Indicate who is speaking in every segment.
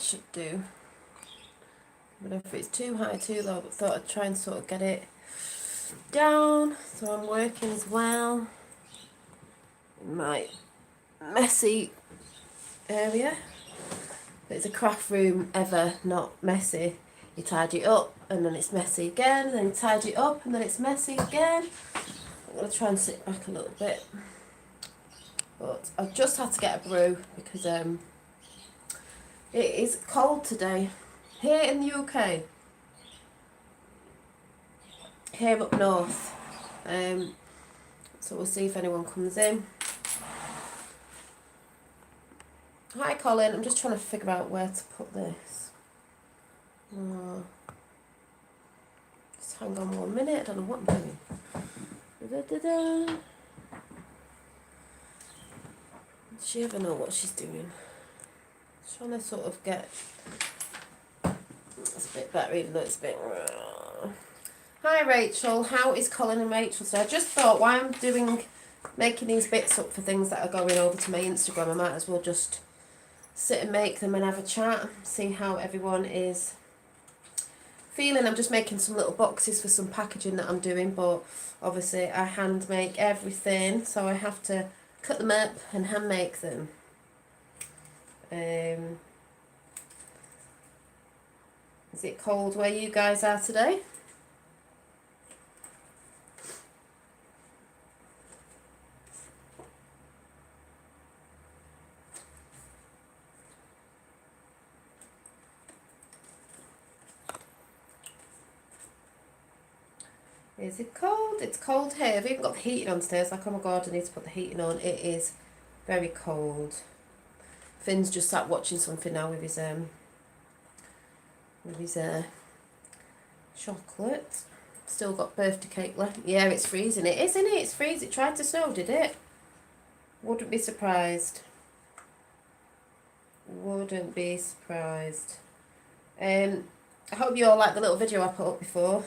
Speaker 1: should do. I don't know if it's too high, too low, but thought I'd try and sort of get it down. So I'm working as well in my messy area. But it's a craft room ever not messy. You tidy it up and then it's messy again, and then you tidy it up and then it's messy again. I'm going to try and sit back a little bit. But I've just had to get a brew because it is cold today. Here in the UK. Here up north. So we'll see if anyone comes in. Hi Colin, I'm just trying to figure out where to put this. Just hang on 1 minute, I don't know what I'm doing. Da-da-da-da. Does she ever know what she's doing? Just trying to sort of get... It's a bit better even though it's a bit... Hi Rachel, how is Colin and Rachel today? I just thought while I'm making these bits up for things that are going over to my Instagram, I might as well just sit and make them and have a chat, see how everyone is feeling. I'm just making some little boxes for some packaging that I'm doing, but obviously I hand make everything, so I have to cut them up and hand make them. Is it cold where you guys are today? Is it cold? It's cold here. I've even got the heating on stairs. Like, oh my god, I need to put the heating on. It is very cold. Finn's just sat watching something now with his chocolate. Still got birthday cake left. Yeah, it's freezing. It is, isn't it? It's freezing. It tried to snow, did it? Wouldn't be surprised. Wouldn't be surprised. I hope you all like the little video I put up before.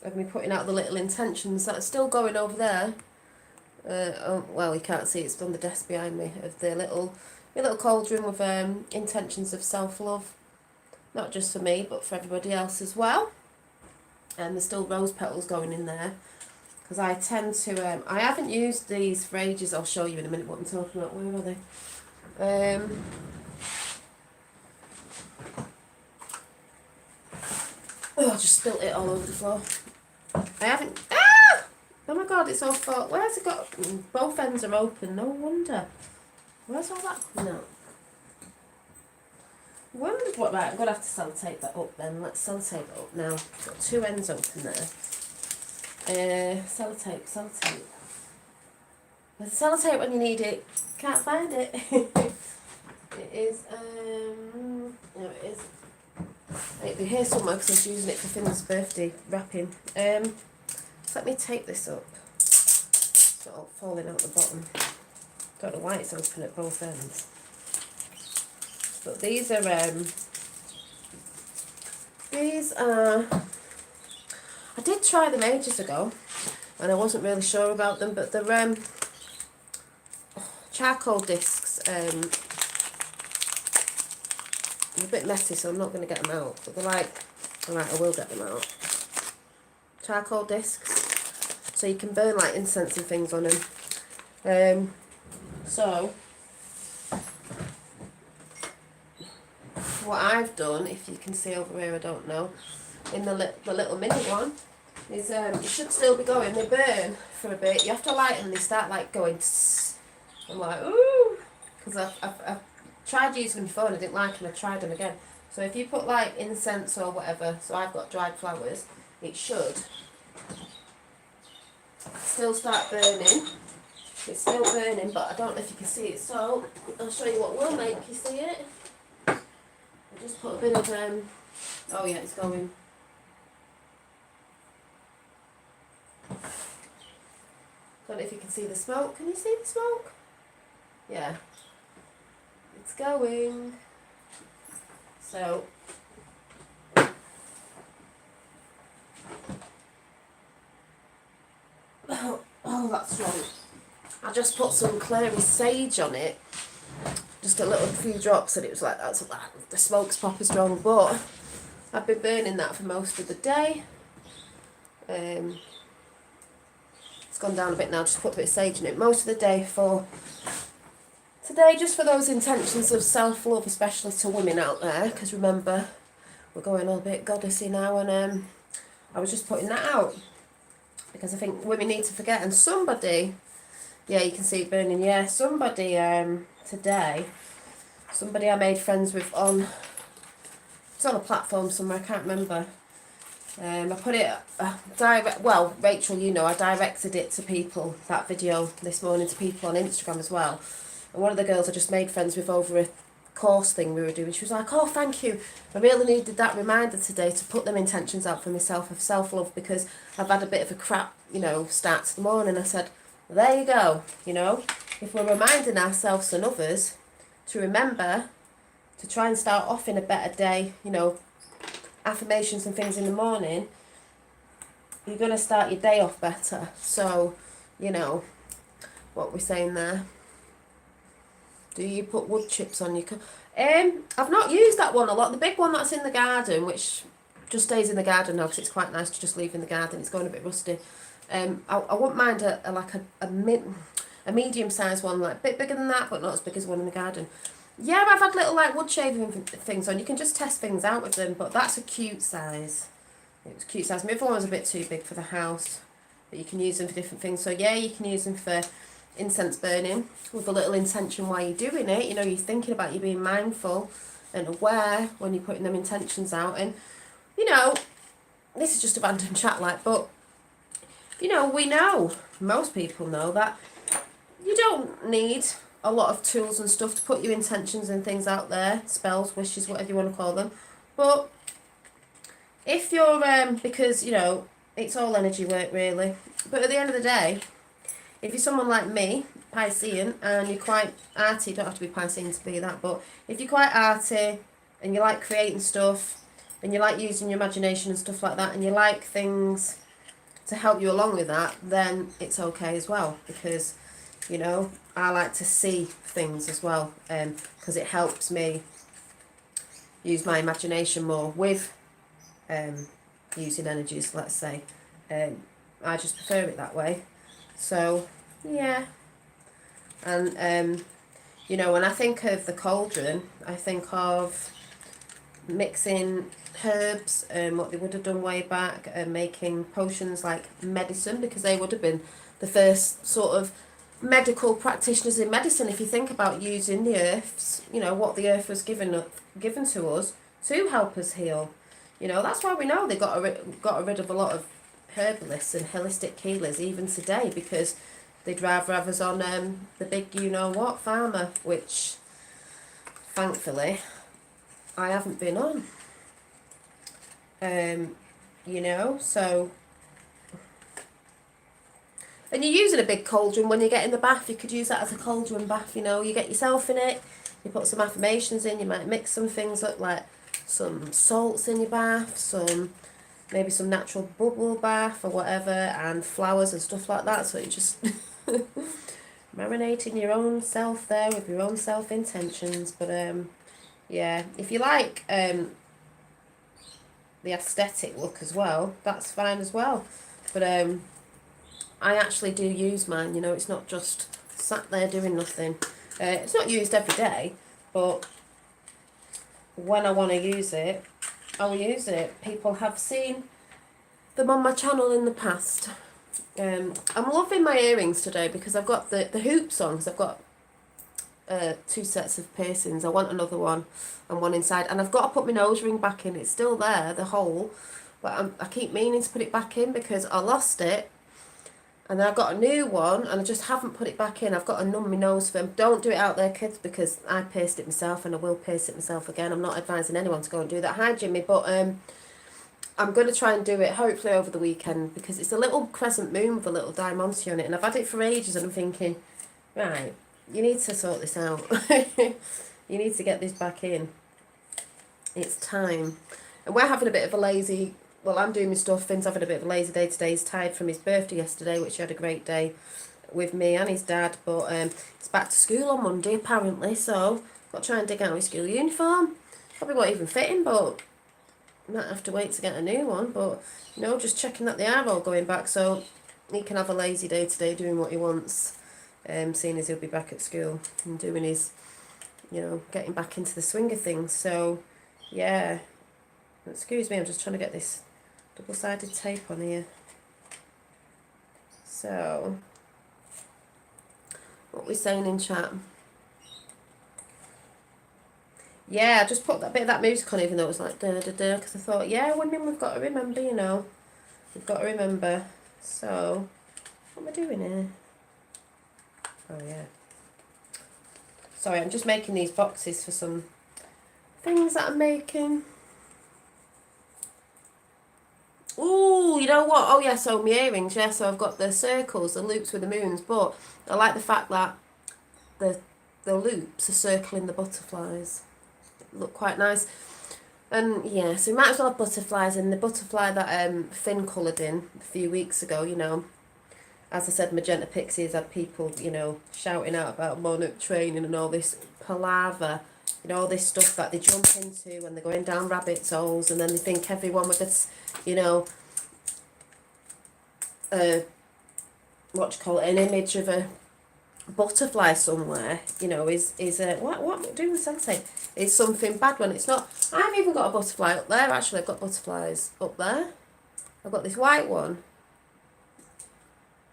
Speaker 1: Of me putting out the little intentions that's still going over there. Oh, well, you can't see, it's on the desk behind me, of the little cauldron with intentions of self-love, not just for me but for everybody else as well. And there's still rose petals going in there because I tend to I haven't used these for ages. I'll show you in a minute what I'm talking about. Where are they? Oh, I just spilt it all over the floor. I haven't... Ah! Oh my god, it's all full. Where's it got... Both ends are open, no wonder. Where's all that coming out? Wondered what... Right, I'm going to have to sellotape that up then. Let's sellotape it up now. Got two ends open there. Sellotape. There's sellotape when you need it. Can't find it. It is... There it is. It'll be here somewhere because I was using it for Finn's birthday wrapping. So let me tape this up. It's not all falling out the bottom. Don't know why it's open at both ends. But these are I did try them ages ago and I wasn't really sure about them, but they're charcoal discs. They're a bit messy, so I'm not going to get them out. But they're like, alright, I will get them out. Charcoal discs. So you can burn like incense and things on them. So, what I've done, if you can see over here, I don't know, in the little mini one, is it should still be going. They burn for a bit. You have to light them and they start like going tss. I'm like, ooh, because I've tried using them before and I didn't like them. I tried them again. So if you put like incense or whatever, so I've got dried flowers, it should still start burning. It's still burning, but I don't know if you can see it. So I'll show you what will make you see it. I just put a bit of oh yeah, it's going. Don't know if you can see the smoke. Can you see the smoke? Yeah. It's going. So oh, that's wrong. I just put some clary sage on it just a little few drops, and it was like, the smoke's proper strong, but I've been burning that for most of the day. It's gone down a bit now, just put a bit of sage in it most of the day for today, just for those intentions of self-love, especially to women out there, because remember, we're going a bit goddessy now, and I was just putting that out, because I think women need to forget, and somebody, yeah, you can see it burning, yeah, somebody, today, somebody I made friends with on, it's on a platform somewhere, I can't remember, I put it Rachel, you know, I directed it to people, that video this morning, to people on Instagram as well. And one of the girls I just made friends with over a course thing we were doing, she was like, oh, thank you. I really needed that reminder today to put them intentions out for myself of self-love, because I've had a bit of a crap, you know, start to the morning. I said, well, there you go, you know. If we're reminding ourselves and others to remember to try and start off in a better day, you know, affirmations and things in the morning, you're going to start your day off better. So, you know, what we're saying there. Do you put wood chips on your I've not used that one a lot. The big one that's in the garden, which just stays in the garden now because it's quite nice to just leave in the garden. It's going a bit rusty. I wouldn't mind a medium-sized one, like a bit bigger than that, but not as big as one in the garden. Yeah, I've had little like wood shaving things on. You can just test things out with them, but that's a cute size. It was a cute size. My other one was a bit too big for the house, but you can use them for different things. So yeah, you can use them for incense burning with a little intention while you're doing it. You know, you're thinking about you being mindful and aware when you're putting them intentions out. And you know, this is just a random chat like, but you know, we know, most people know that you don't need a lot of tools and stuff to put your intentions and things out there, spells, wishes, whatever you want to call them. But if you're because you know, it's all energy work really, but at the end of the day, if you're someone like me, Piscean, and you're quite arty, you don't have to be Piscean to be that, but if you're quite arty and you like creating stuff and you like using your imagination and stuff like that, and you like things to help you along with that, then it's okay as well, because you know, I like to see things as well, because it helps me use my imagination more with using energies, let's say. I just prefer it that way. So, yeah. And, you know, when I think of the cauldron, I think of mixing herbs and what they would have done way back, and making potions like medicine, because they would have been the first sort of medical practitioners in medicine. If you think about using the earths, you know, what the earth was given to us to help us heal. You know, that's why we know they got rid of a lot of herbalists and holistic healers even today, because they'd rather have us on the big you-know-what farmer, which thankfully I haven't been on. You know, so... And you're using a big cauldron when you get in the bath. You could use that as a cauldron bath, you know. You get yourself in it, you put some affirmations in, you might mix some things up, like some salts in your bath, maybe some natural bubble bath or whatever, and flowers and stuff like that. So you just marinating your own self there with your own self intentions. But yeah, if you like the aesthetic look as well, that's fine as well. But I actually do use mine, you know, it's not just sat there doing nothing. It's not used every day, but when I want to use it, I'll use it. People have seen them on my channel in the past. I'm loving my earrings today because I've got the hoops on, because I've got 2 sets of piercings. I want another one and one inside, and I've got to put my nose ring back in. It's still there, the hole, but I keep meaning to put it back in because I lost it. And then I've got a new one, and I just haven't put it back in. I've got to numb my nose for them. Don't do it out there, kids, because I pierced it myself, and I will pierce it myself again. I'm not advising anyone to go and do that. Hi, Jimmy. But I'm going to try and do it, hopefully, over the weekend, because it's a little crescent moon with a little diamante on it. And I've had it for ages, and I'm thinking, right, you need to sort this out. You need to get this back in. It's time. And we're having a bit of a lazy... Well, I'm doing my stuff. Finn's having a bit of a lazy day today. He's tired from his birthday yesterday, which he had a great day. with me and his dad, but it's back to school on Monday apparently, so got to try and dig out his school uniform. Probably won't even fit him, but might have to wait to get a new one. But you know, just checking that they are all going back, so he can have a lazy day today doing what he wants, seeing as he'll be back at school and doing his, you know, getting back into the swing of things. So yeah, excuse me, I'm just trying to get this double-sided tape on here. So what we saying in chat? Yeah, I just put that bit of that music on, even though it was like da da da, because I thought, yeah, women, we've got to remember, you know, we've got to remember. So what am I doing here? Oh yeah, sorry, I'm just making these boxes for some things that I'm making. Ooh, you know what? Oh yeah, so my earrings, yeah, so I've got the circles, the loops with the moons, but I like the fact that the loops are circling the butterflies. Look quite nice. And yeah, so we might as well have butterflies, and the butterfly that Finn coloured in a few weeks ago, you know, as I said, Magenta Pixies had people, you know, shouting out about monarch training and all this palaver, you know, all this stuff that they jump into when they're going down rabbit holes, and then they think everyone with this, you know, what do you call it, an image of a butterfly somewhere, you know, is what am I doing with sensei? Is something bad when it's not. I've even got a butterfly up there, actually. I've got butterflies up there. I've got this white one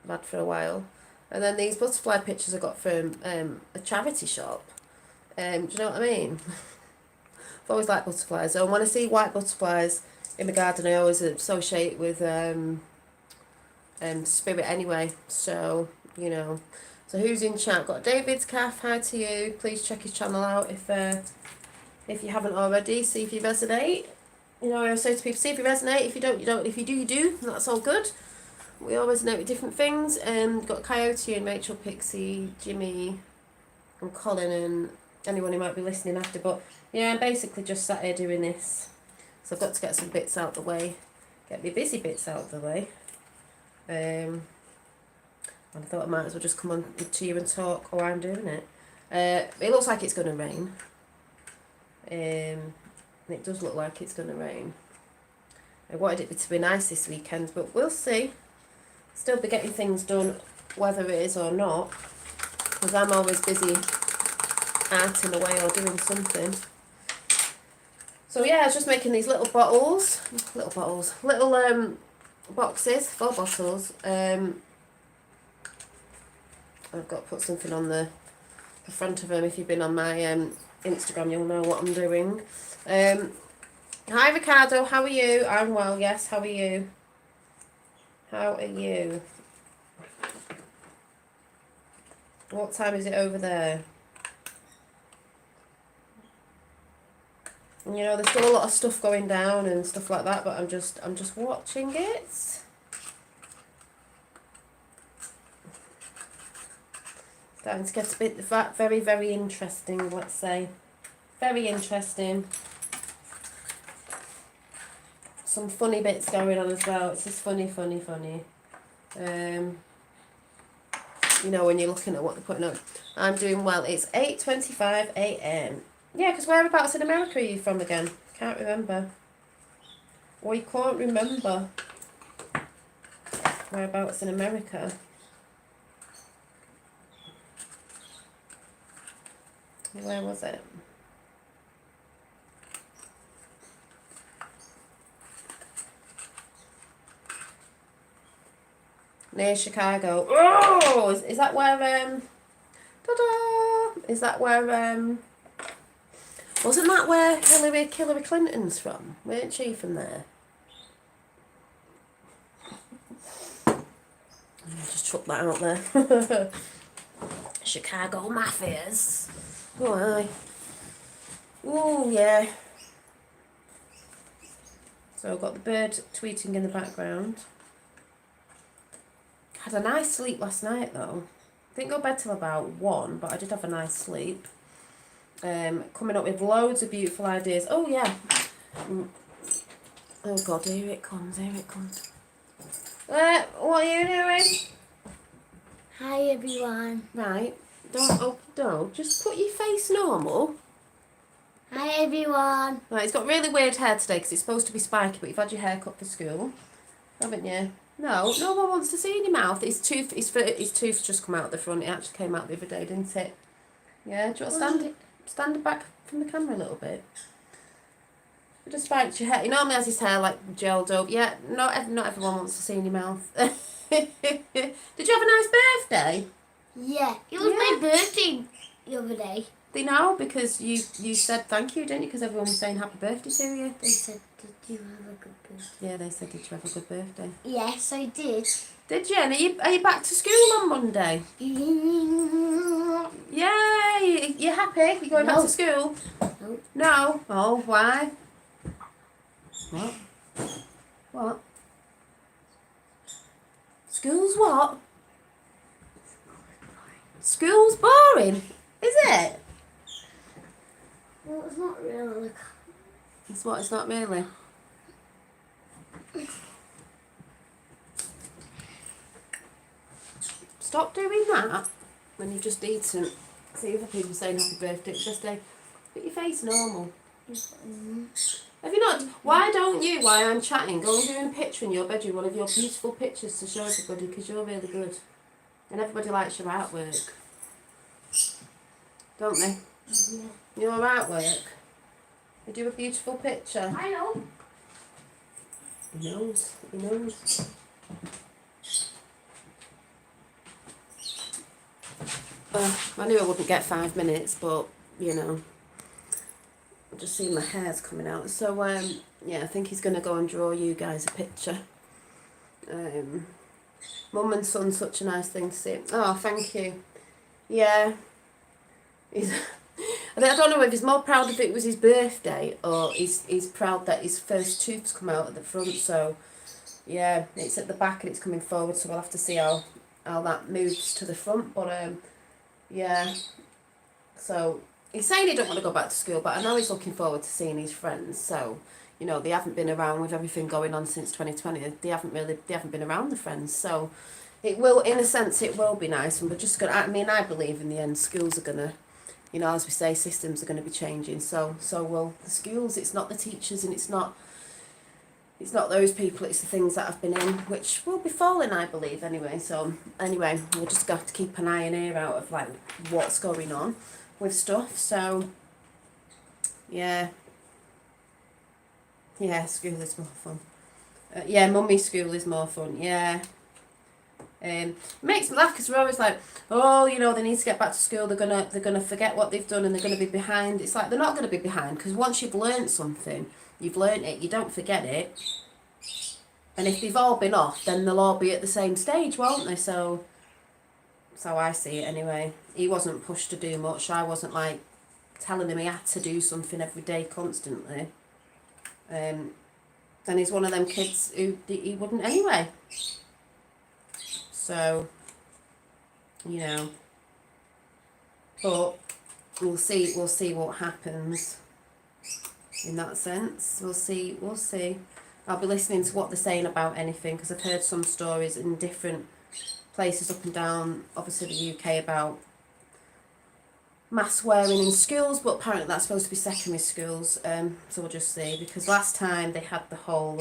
Speaker 1: I've had for a while, and then these butterfly pictures I got from a charity shop. Do you know what I mean? I've always liked butterflies, so when I see white butterflies in the garden, I always associate with spirit anyway, so you know. So who's in chat? Got David's Calf, hi to you. Please check his channel out if you haven't already. See if you resonate. You know, I always say to people, see if you resonate. If you don't, you don't. If you do, you do. That's all good. We all resonate with different things. Got Coyote and Rachel, Pixie, Jimmy, and Colin, and anyone who might be listening after. But yeah, I'm basically just sat here doing this. So I've got to get some bits out the way. Get me busy bits out the way. And I thought I might as well just come on to you and talk while I'm doing it. It looks like it's going to rain. It does look like it's going to rain. I wanted it to be nice this weekend, but we'll see. Still be getting things done, whether it is or not, because I'm always busy arting away or doing something. So yeah, I was just making these little boxes, 4 bottles. I've got to put something on the front of them. If you've been on my Instagram, you'll know what I'm doing. Hi Ricardo, how are you? I'm well, yes, how are you? How are you? What time is it over there? You know, there's still a lot of stuff going down and stuff like that, but I'm just watching it. Starting to get a bit very, very interesting, let's say. Very interesting. Some funny bits going on as well. It's just funny. You know, when you're looking at what they're putting up. I'm doing well. It's 8:25 a.m. Yeah, because whereabouts in America are you from again? Can't remember. Well, you can't remember whereabouts in America. Where was it? Near Chicago. Oh, is that where ta-da! Is that where wasn't that where Hillary Clinton's from? Weren't she from there? Just chuck that out there. Chicago Mafias. Oh, aye. Oh, yeah. So I've got the bird tweeting in the background. Had a nice sleep last night though. Didn't go to bed till about 1, but I did have a nice sleep. Coming up with loads of beautiful ideas. Oh yeah. Oh God, here it comes. What are you doing?
Speaker 2: Hi everyone.
Speaker 1: Right. Don't. Just put your face normal.
Speaker 2: Hi everyone.
Speaker 1: Right, he's got really weird hair today because it's supposed to be spiky, but you've had your hair cut for school, haven't you? No one wants to see in your mouth. His tooth's just come out the front. It actually came out the other day, didn't it? Yeah, do you want to stand back from the camera a little bit? It just spiked your hair. He normally has his hair like gelled up. Yeah, not everyone wants to see in your mouth. Did you have a nice birthday?
Speaker 2: Yeah, it was my birthday the other day.
Speaker 1: They know because you said thank you, didn't you? Because everyone was saying happy birthday to you.
Speaker 2: They said, did you have a good birthday?
Speaker 1: Yeah, they said, did you have a good birthday?
Speaker 2: Yes, I did.
Speaker 1: Did you? And are you back to school on Monday? Yeah, you happy? You going back to school?
Speaker 2: No.
Speaker 1: No? Oh, why? What? What? School's what? School's boring, is it?
Speaker 2: Well, it's not really.
Speaker 1: It's what? It's not really. Stop doing that when you've just eaten. See other people saying happy birthday. It's just put your face normal. Have you not? Why don't you, while I'm chatting, go and do a picture in your bedroom, one of your beautiful pictures to show everybody, because you're really good. And everybody likes your artwork. Don't they?
Speaker 2: Yeah.
Speaker 1: Your artwork. You do a beautiful picture.
Speaker 2: I know.
Speaker 1: He knows. He knows. I knew I wouldn't get 5 minutes, but, you know. I've just seen my hair's coming out. So, yeah, I think he's going to go and draw you guys a picture. Mum and son, such a nice thing to see. Oh, thank you. Yeah. I don't know if he's more proud if it was his birthday or he's proud that his first tooth's come out at the front. So, yeah, it's at the back and it's coming forward. So we'll have to see how that moves to the front. But, yeah. So he's saying he don't want to go back to school, but I know he's looking forward to seeing his friends. So, you know, they haven't been around with everything going on since 2020. They haven't been around the friends. So it will, in a sense, it will be nice. And we're just gonna. I mean, I believe in the end, schools are gonna, you know, as we say, systems are gonna be changing. So will the schools. It's not the teachers, and it's not those people. It's the things that I've been in, which will be falling, I believe. Anyway, so anyway, we'll just have to keep an eye and ear out of like what's going on with stuff. So yeah, school is more fun. Yeah, mummy's school is more fun. Yeah. It makes me laugh because we're always like, oh, you know, they need to get back to school. They're gonna forget what they've done and they're gonna be behind. It's like they're not gonna be behind, because once you've learned something, you've learnt it. You don't forget it. And if they've all been off, then they'll all be at the same stage, won't they? So that's how I see it anyway. He wasn't pushed to do much. I wasn't like telling him he had to do something every day constantly. And he's one of them kids who he wouldn't anyway. So, you know, but we'll see what happens in that sense. We'll see. I'll be listening to what they're saying about anything, because I've heard some stories in different places up and down, obviously the UK, about mask wearing in schools, but apparently that's supposed to be secondary schools. So we'll just see, because last time they had the whole,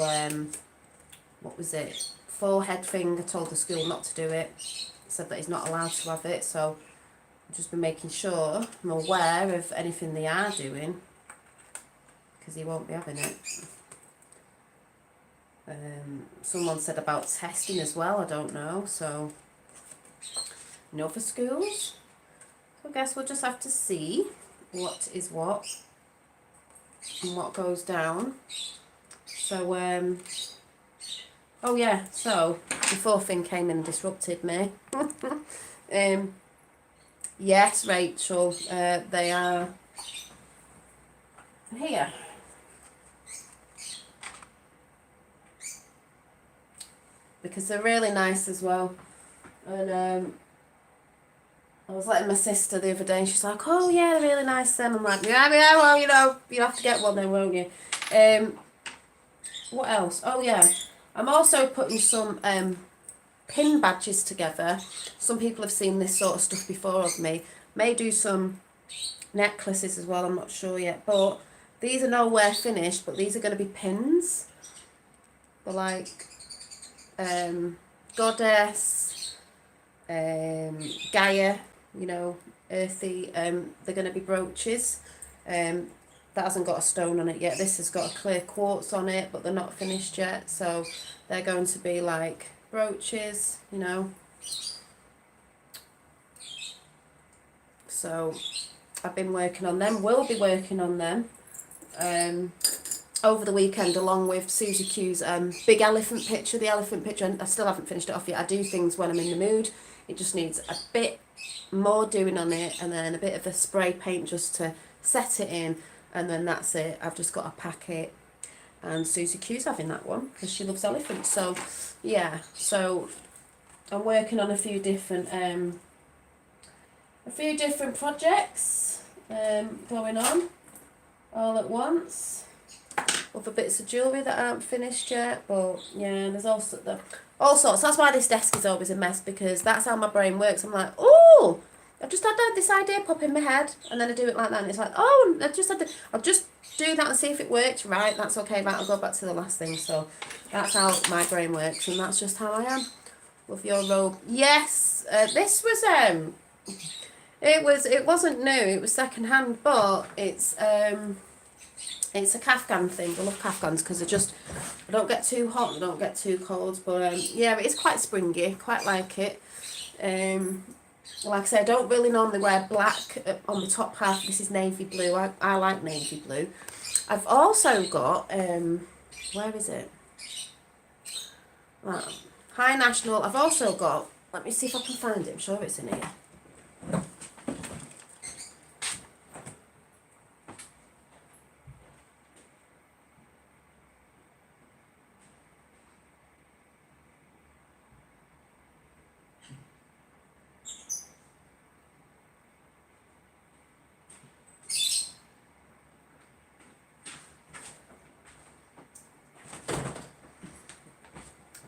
Speaker 1: what was it? Forehead thing. I told the school not to do it. Said that he's not allowed to have it, so I've just been making sure I'm aware of anything they are doing, because he won't be having it. Someone said about testing as well, I don't know, so no for schools. So I guess we'll just have to see what is what and what goes down. So oh yeah, so the fourth thing came and disrupted me. Yes, Rachel, they are here. Because they're really nice as well. And I was letting my sister the other day and she's like, oh yeah, they're really nice then. I'm like, yeah, well, you know, you'll have to get one then, won't you? What else? Oh yeah, I'm also putting some pin badges together. Some people have seen this sort of stuff before of me. May do some necklaces as well, I'm not sure yet. But these are nowhere finished, but these are going to be pins. They're like goddess, Gaia, you know, earthy. They're going to be brooches. That hasn't got a stone on it yet. This has got a clear quartz on it, but they're not finished yet. So they're going to be like brooches, you know. So I've been working on them. Will be working on them over the weekend, along with Susie Q's big elephant picture. The elephant picture, and I still haven't finished it off yet. I do things when I'm in the mood. It just needs a bit more doing on it, and then a bit of a spray paint just to set it in, and then that's it. I've just got to pack it, and Susie Q's having that one because she loves elephants. So yeah, so I'm working on a few different projects going on all at once. Other bits of jewellery that aren't finished yet, but yeah, there's all sorts. That's why this desk is always a mess, because that's how my brain works. I'm like, oh, I've just had this idea pop in my head, and then I do it like that, and it's like, oh, I'll just do that and see if it works. Right, that's okay. Right, I'll go back to the last thing. So that's how my brain works, and that's just how I am. Love your robe. Yes, this was it wasn't new. It was second hand, but it's a Kafgan thing. I love Kafgans because I don't get too hot, I don't get too cold. But yeah, it is quite springy. Quite like it. Like I say, I don't really normally wear black on the top half. This is navy blue. I like navy blue. I've also got where is it? High National. I've also got. Let me see if I can find it. I'm sure it's in here.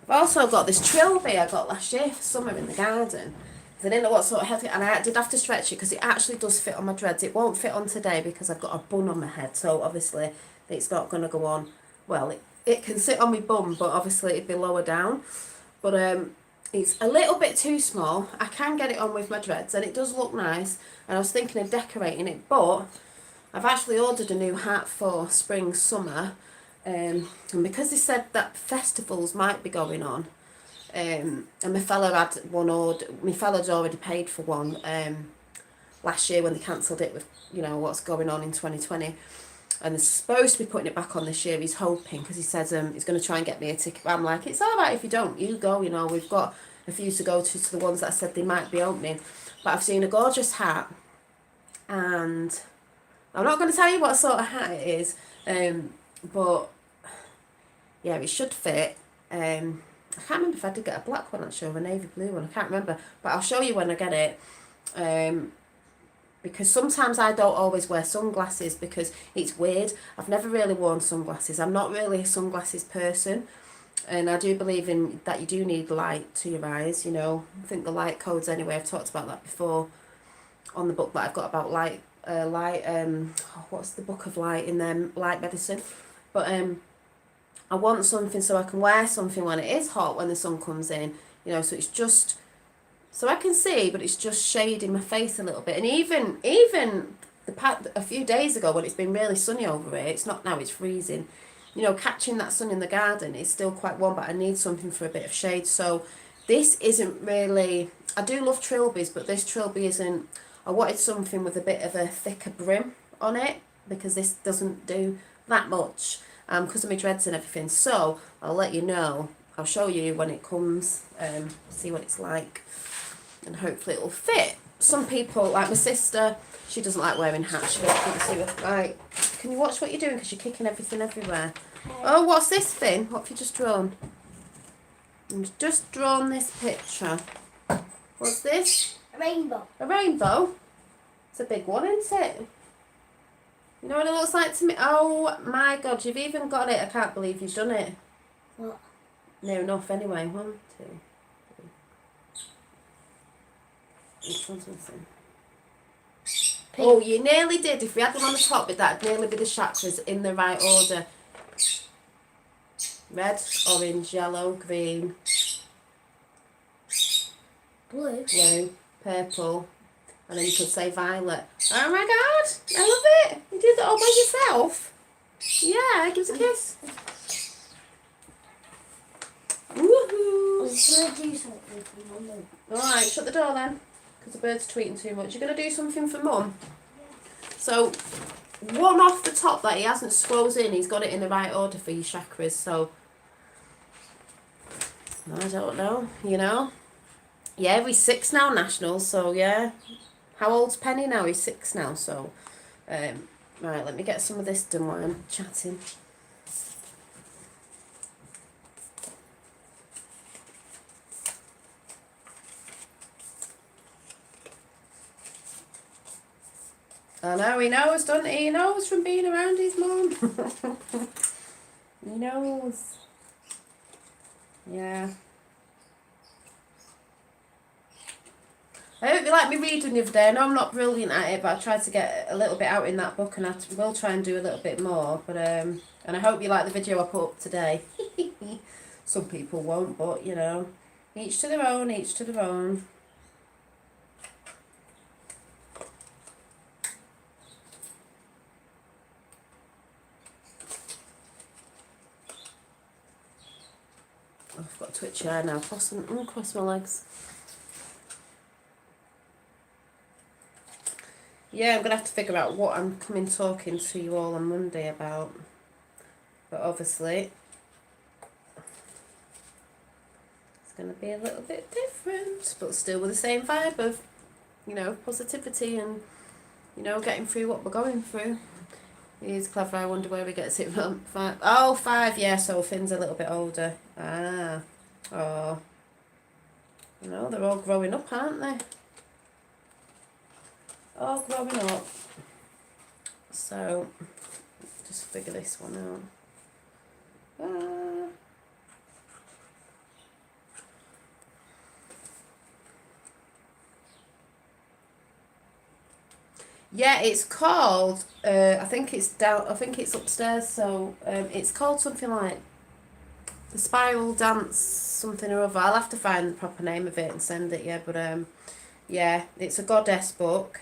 Speaker 1: I've also got this trilby I got last year for summer in the garden. I didn't know what sort of head, and I did have to stretch it because it actually does fit on my dreads. It won't fit on today because I've got a bun on my head, so obviously it's not going to go on. Well, it can sit on my bum, but obviously it'd be lower down. But it's a little bit too small. I can get it on with my dreads, and it does look nice. And I was thinking of decorating it, but I've actually ordered a new hat for spring, summer. And because they said that festivals might be going on, and my fella had one order. My fella's already paid for one last year when they cancelled it with, you know, what's going on in 2020, and they're supposed to be putting it back on this year. He's hoping, because he says he's going to try and get me a ticket. But I'm like, it's all right if you don't. You go. You know, we've got a few to go to the ones that I said they might be opening. But I've seen a gorgeous hat, and I'm not going to tell you what sort of hat it is. But yeah, it should fit. I can't remember if I did get a black one actually or a navy blue one. I can't remember, but I'll show you when I get it. Because sometimes I don't always wear sunglasses because it's weird. I've never really worn sunglasses. I'm not really a sunglasses person, and I do believe in that you do need light to your eyes. You know, I think the light codes anyway. I've talked about that before on the book that I've got about light. What's the book of light in them? Light medicine. But I want something so I can wear something when it is hot, when the sun comes in, you know, so it's just, so I can see, but it's just shading my face a little bit. And even a few days ago when it's been really sunny over here, it's not now, it's freezing, you know, catching that sun in the garden, it's still quite warm, but I need something for a bit of shade. So this isn't really, I do love trilbies, but this trilby isn't. I wanted something with a bit of a thicker brim on it, because this doesn't do that much. Because of my dreads and everything. So I'll let you know. I'll show you when it comes. See what it's like, and hopefully it will fit. Some people, like my sister, she doesn't like wearing hats. She doesn't think it's right. Can you watch what you're doing? Because you're kicking everything everywhere. Oh, what's this thing? What have you just drawn? I've just drawn this picture. What's this?
Speaker 2: A rainbow.
Speaker 1: A rainbow? It's a big one, isn't it? You know what it looks like to me? Oh my God, you've even got it. I can't believe you've done it.
Speaker 2: What?
Speaker 1: Near enough anyway. 1, 2, 3, Which one's missing? Oh, you nearly did. If we had them on the top bit, that'd nearly be the chakras in the right order. Red, orange, yellow, green,
Speaker 2: blue,
Speaker 1: purple, and then you could say violet. Oh my god, I love it. You did that all by yourself. Yeah, give us a kiss. Woohoo!
Speaker 2: I'm going to do something for Mum.
Speaker 1: Alright, shut the door then, because the bird's tweeting too much. You're going to do something for Mum? So, one off the top that he hasn't scrolls in, he's got it in the right order for your chakras, so I don't know, you know. Yeah, he's 6 now, nationals, so yeah. How old's Penny now? He's 6 now, so right, let me get some of this done while I'm chatting. I know, he knows, doesn't he? He knows from being around his mum. He knows. Yeah. I hope you like me reading the other day. I know I'm not brilliant at it, but I tried to get a little bit out in that book, and I will try and do a little bit more. But and I hope you like the video I put up today. Some people won't, but you know, each to their own, each to their own. Oh, I've got a twitchy eye now. Cross my legs. Yeah, I'm going to have to figure out what I'm coming talking to you all on Monday about. But obviously, it's going to be a little bit different. But still with the same vibe of, you know, positivity and, you know, getting through what we're going through. He's clever. I wonder where he gets it from. 5. Oh, 5, yeah, so Finn's a little bit older. Ah. Oh. You know, they're all growing up, aren't they? All growing up. So, just figure this one out. Yeah, it's called, I think it's upstairs, so it's called something like The Spiral Dance, something or other. I'll have to find the proper name of it and send it, yeah, but yeah, it's a goddess book.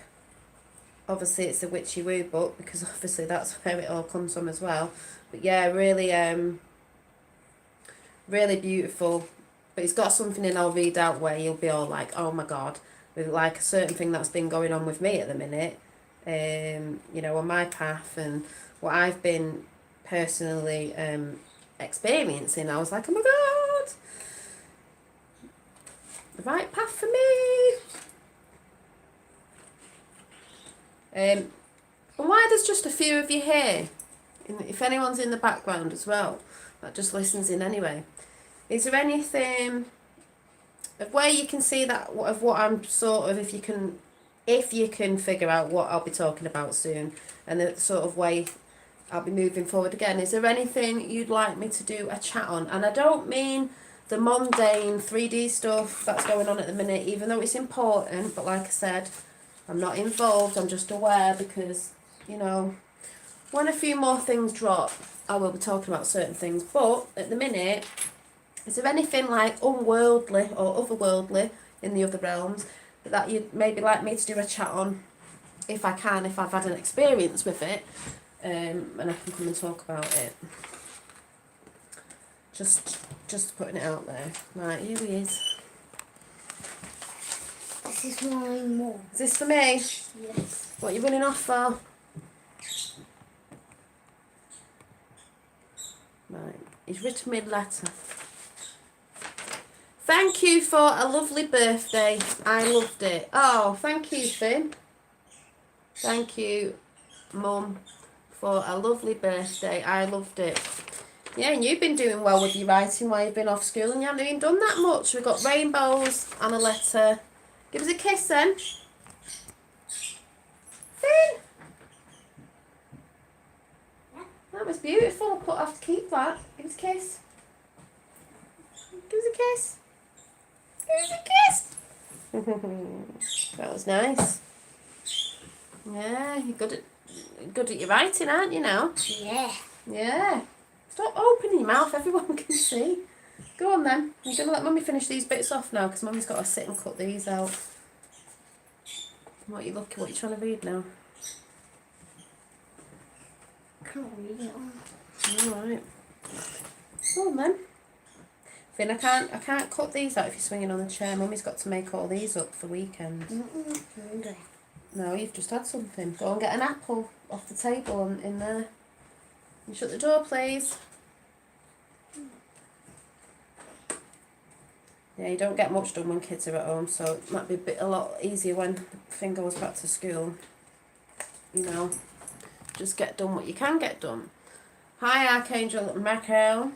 Speaker 1: Obviously it's a witchy woo book, because obviously that's where it all comes from as well. But yeah, really, really beautiful. But it's got something in I'll read out where you'll be all like, oh my god, with like a certain thing that's been going on with me at the minute, you know, on my path and what I've been personally experiencing. I was like, oh my god, the right path for me. And why there's just a few of you here, if anyone's in the background as well, that just listens in anyway, is there anything of where you can see that, of what I'm sort of, if you can figure out what I'll be talking about soon, and the sort of way I'll be moving forward again, is there anything you'd like me to do a chat on? And I don't mean the mundane 3D stuff that's going on at the minute, even though it's important, but like I said, I'm not involved, I'm just aware, because, you know, when a few more things drop, I will be talking about certain things. But at the minute, is there anything like unworldly or otherworldly in the other realms that you'd maybe like me to do a chat on, if I can, if I've had an experience with it, and I can come and talk about it. Just putting it out there. Right, here he is.
Speaker 2: This is my mum.
Speaker 1: Is this for me?
Speaker 2: Yes.
Speaker 1: What are you running off for? Right, he's written me a letter. Thank you for a lovely birthday. I loved it. Oh, thank you, Finn. Thank you, Mum, for a lovely birthday. I loved it. Yeah, and you've been doing well with your writing while you've been off school, and you haven't even done that much. We've got rainbows and a letter. Give us a kiss then. Finn! That was beautiful. I'll have to keep that. Give us a kiss. Give us a kiss. Give us a kiss. That was nice. Yeah, you're good at your writing, aren't you now?
Speaker 2: Yeah.
Speaker 1: Yeah. Stop opening your mouth, everyone can see. Go on then. I'm going to let Mummy finish these bits off now because Mummy's got to sit and cut these out. What are you trying to read now? Alright. Go on then. Finn, I can't cut these out if you're swinging on the chair. Mummy's got to make all these up for weekends. No, you've just had something. Go and get an apple off the table and in there. And shut the door, please. Yeah, you don't get much done when kids are at home, so it might be a lot easier when Finn goes back to school. You know, just get done what you can get done. Hi, Archangel Michael.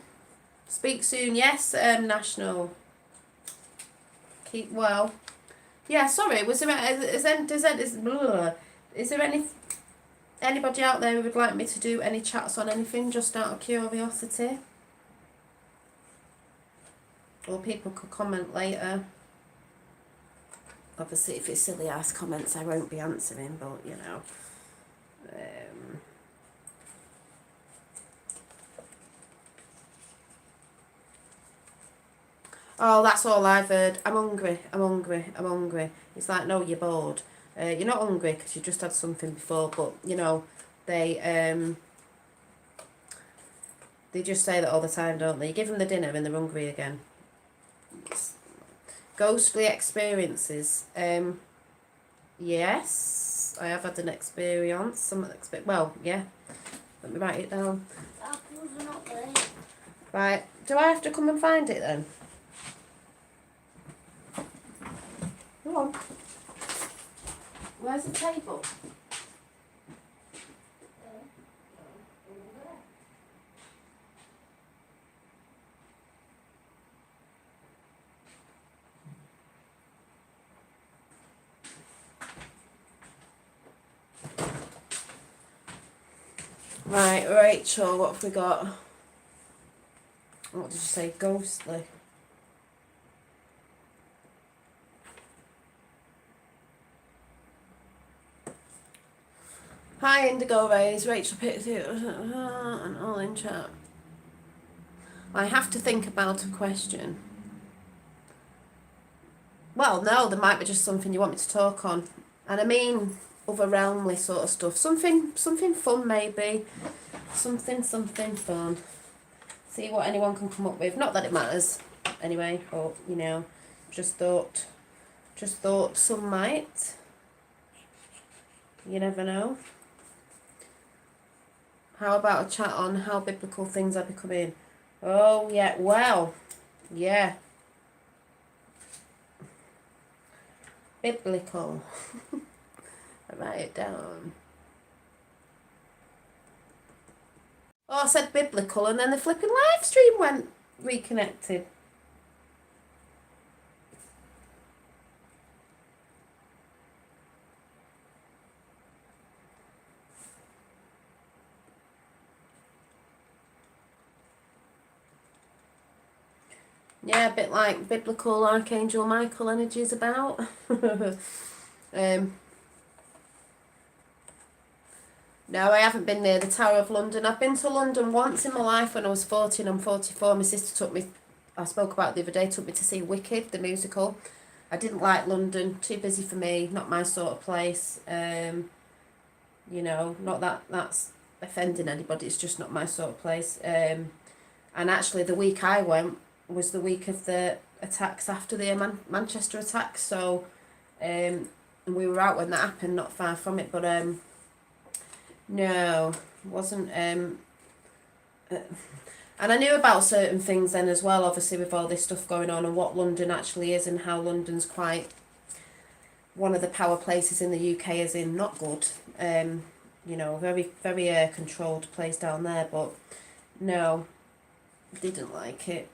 Speaker 1: Speak soon. Yes, National. Keep well. Yeah, sorry. Was there anybody out there who would like me to do any chats on anything, just out of curiosity? Or people could comment later. Obviously, if it's silly ass comments, I won't be answering, but you know. Oh, that's all I've heard. I'm hungry. It's like, no, you're bored. You're not hungry because you just had something before, but, you know, they just say that all the time, don't they? You give them the dinner and they're hungry again. Ghostly experiences. Yes, I have had an experience. Well, yeah. Let me write it down.
Speaker 2: Apples are not there.
Speaker 1: Right. Do I have to come and find it then? Come on. Where's the table? Right, Rachel, what have we got? What did you say? Ghostly. Hi, Indigo Rays. Rachel picked it and all in chat. I have to think about a question. Well, no, there might be just something you want me to talk on. And I mean other realmly sort of stuff. Something fun maybe. Something fun. See what anyone can come up with. Not that it matters anyway, but you know, just thought some might. You never know. How about a chat on how biblical things are becoming? Oh yeah, well, yeah. Biblical. I write it down. Oh, I said biblical and then the flipping live stream went reconnected. Yeah, a bit like biblical Archangel Michael energies about. No, I haven't been near the Tower of London. I've been to London once in my life when I was 14. I'm 44. My sister took me, I spoke about the other day, took me to see Wicked, the musical. I didn't like London. Too busy for me. Not my sort of place. You know, not that that's offending anybody. It's just not my sort of place. And actually, the week I went was the week of the attacks after the Manchester attacks. So, we were out when that happened, not far from it. But no, wasn't. And I knew about certain things then as well, obviously with all this stuff going on and what London actually is and how London's quite one of the power places in the UK as in not good. You know, very, very controlled place down there, but no, didn't like it.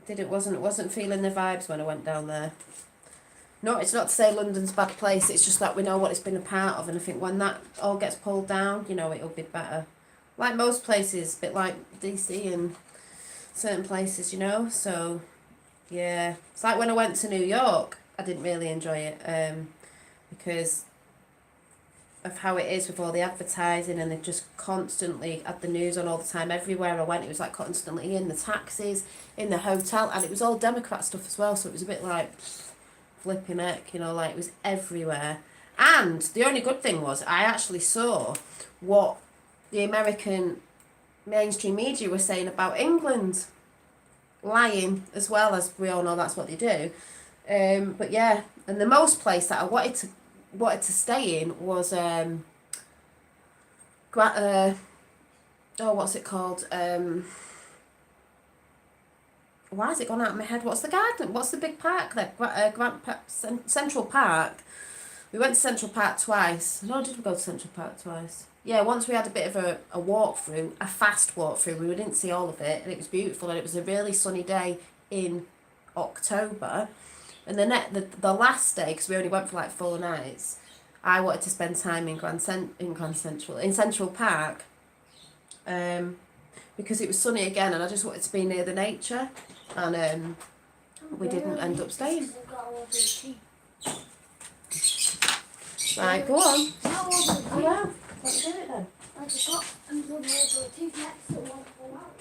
Speaker 1: Wasn't feeling the vibes when I went down there. No, it's not to say London's a bad place, it's just that we know what it's been a part of, and I think when that all gets pulled down, you know, it'll be better. Like most places, a bit like DC and certain places, you know. So yeah, it's like when I went to New York, I didn't really enjoy it because of how it is with all the advertising, and they've just constantly had the news on all the time. Everywhere I went, it was like constantly in the taxis, in the hotel, and it was all Democrat stuff as well, so it was a bit like flipping heck, you know, like it was everywhere. And the only good thing was I actually saw what the American mainstream media were saying about England, lying as well, as we all know that's what they do. But yeah, and the most place that I wanted to stay in was what's it called? Why has it gone out of my head? What's the garden? What's the big park there? Central Park. We went to Central Park twice. No, did we go to Central Park twice? Yeah, once we had a bit of a walk through, a fast walk through. We didn't see all of it, and it was beautiful. And it was a really sunny day in October. And the last day, because we only went for like 4 nights, I wanted to spend time in Central Park, because it was sunny again, and I just wanted to be near the nature, and we didn't end up staying. Right, go on. Oh yeah, let's do it then.
Speaker 2: I forgot I'm going to order 2 next to 1 for out.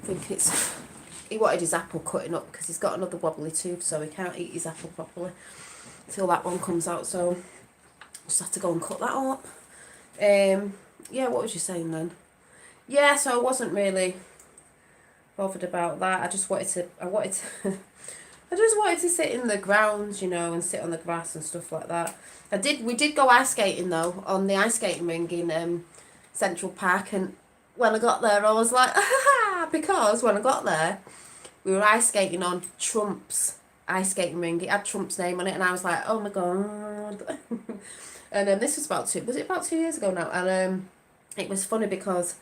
Speaker 1: I think he wanted his apple cutting up because he's got another wobbly tooth, so he can't eat his apple properly till that one comes out, so just have to go and cut that up. Yeah, what was you saying then? Yeah, so I wasn't really bothered about that. I just wanted to I just wanted to sit in the grounds, you know, and sit on the grass and stuff like that. We did go ice skating though, on the ice skating ring in Central Park, and when I got there I was like because when I got there we were ice skating on Trump's ice skating ring. It had Trump's name on it, and I was like, oh my god. And this was about 2 years ago now, and it was funny because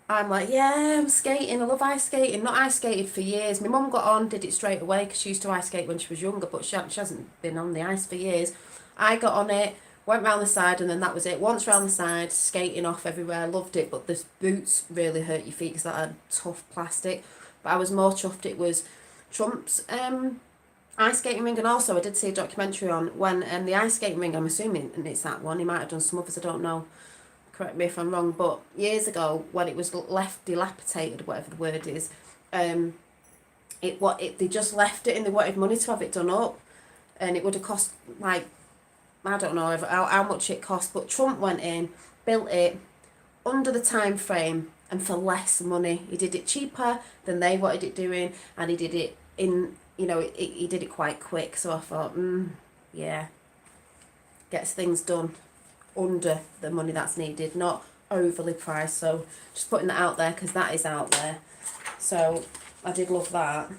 Speaker 1: I'm like, yeah, I'm skating, I love ice skating. Not ice skated for years. My mum got on, did it straight away because she used to ice skate when she was younger, but she hasn't been on the ice for years. I got on it, went round the side, and then that was it. Once round the side, skating off everywhere, loved it, but the boots really hurt your feet because that had tough plastic. But I was more chuffed it was Trump's ice skating ring. And also I did see a documentary on when the ice skating ring, I'm assuming and it's that one, he might have done some others, I don't know, correct me if I'm wrong, but years ago when it was left dilapidated, whatever the word is, they just left it and they wanted money to have it done up, and it would have cost like, I don't know how much it cost, but Trump went in, built it under the time frame and for less money. He did it cheaper than they wanted it doing, and he did it in, you know, he did it quite quick. So I thought, yeah, gets things done under the money that's needed, not overly priced. So just putting that out there because that is out there. So I did love that.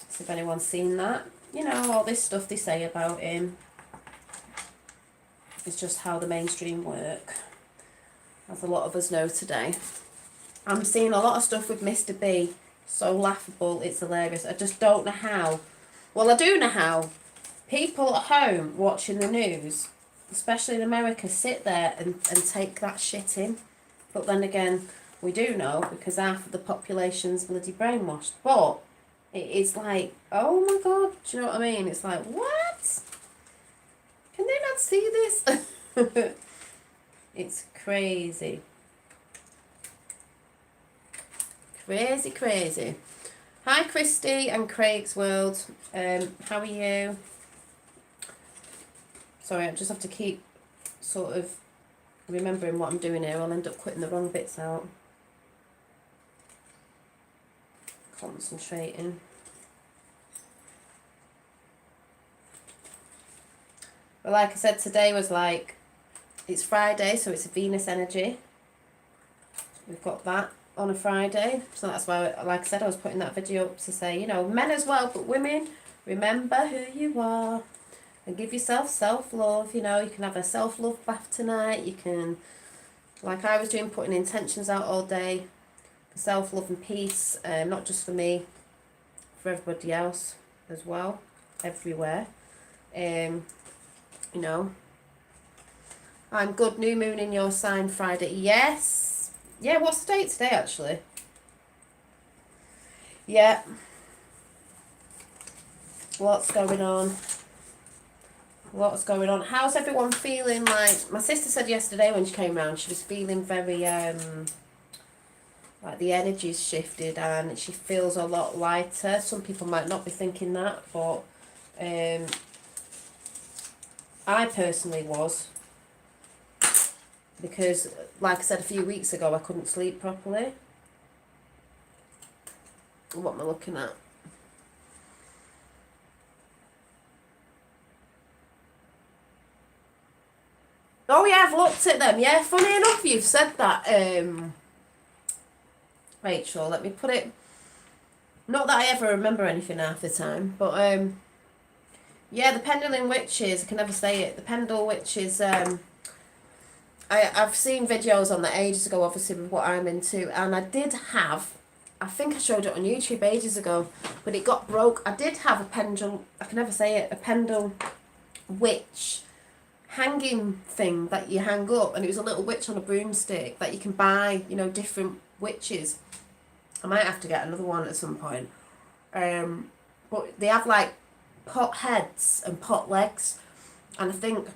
Speaker 1: So if anyone's seen that, you know, all this stuff they say about him is just how the mainstream work, as a lot of us know today. I'm seeing a lot of stuff with Mr. B, so laughable, it's hilarious. I just don't know how. Well, I do know how. People at home watching the news, especially in America, sit there and take that shit in. But then again, we do know because half of the population's bloody brainwashed. But it is like, oh my god, do you know what I mean? It's like, what? Can they not see this? It's crazy. Crazy, crazy. Hi, Christy and Craig's World. How are you? Sorry, I just have to keep sort of remembering what I'm doing here. I'll end up putting the wrong bits out. Concentrating. But like I said, today was like, it's Friday, so it's a Venus energy. We've got that on a Friday. So that's why, like I said, I was putting that video up to say, you know, men as well, but women, remember who you are. And give yourself self-love. You know, you can have a self-love bath tonight. You can, like I was doing, putting intentions out all day for self-love and peace. Not just for me, for everybody else as well, everywhere. You know, I'm good. New moon in your sign Friday. Yes. Yeah, what's the date today, actually? Yeah. What's going on? What's going on? How's everyone feeling? Like, my sister said yesterday when she came round, she was feeling very, like the energy's shifted and she feels a lot lighter. Some people might not be thinking that, but I personally was. Because, like I said a few weeks ago, I couldn't sleep properly. What am I looking at? Oh yeah, I've looked at them. Yeah, funny enough you've said that, Rachel. Let me put it... Not that I ever remember anything half the time, but yeah, the Pendulum Witches, I can never say it. The Pendle Witches, I've seen videos on that ages ago, obviously, with what I'm into, and I did have, I think I showed it on YouTube ages ago, but it got broke. I did have a pendulum, I can never say it, a pendle witch hanging thing that you hang up, and it was a little witch on a broomstick that you can buy, you know, different witches. I might have to get another one at some point. But they have like pot heads and pot legs, and I think,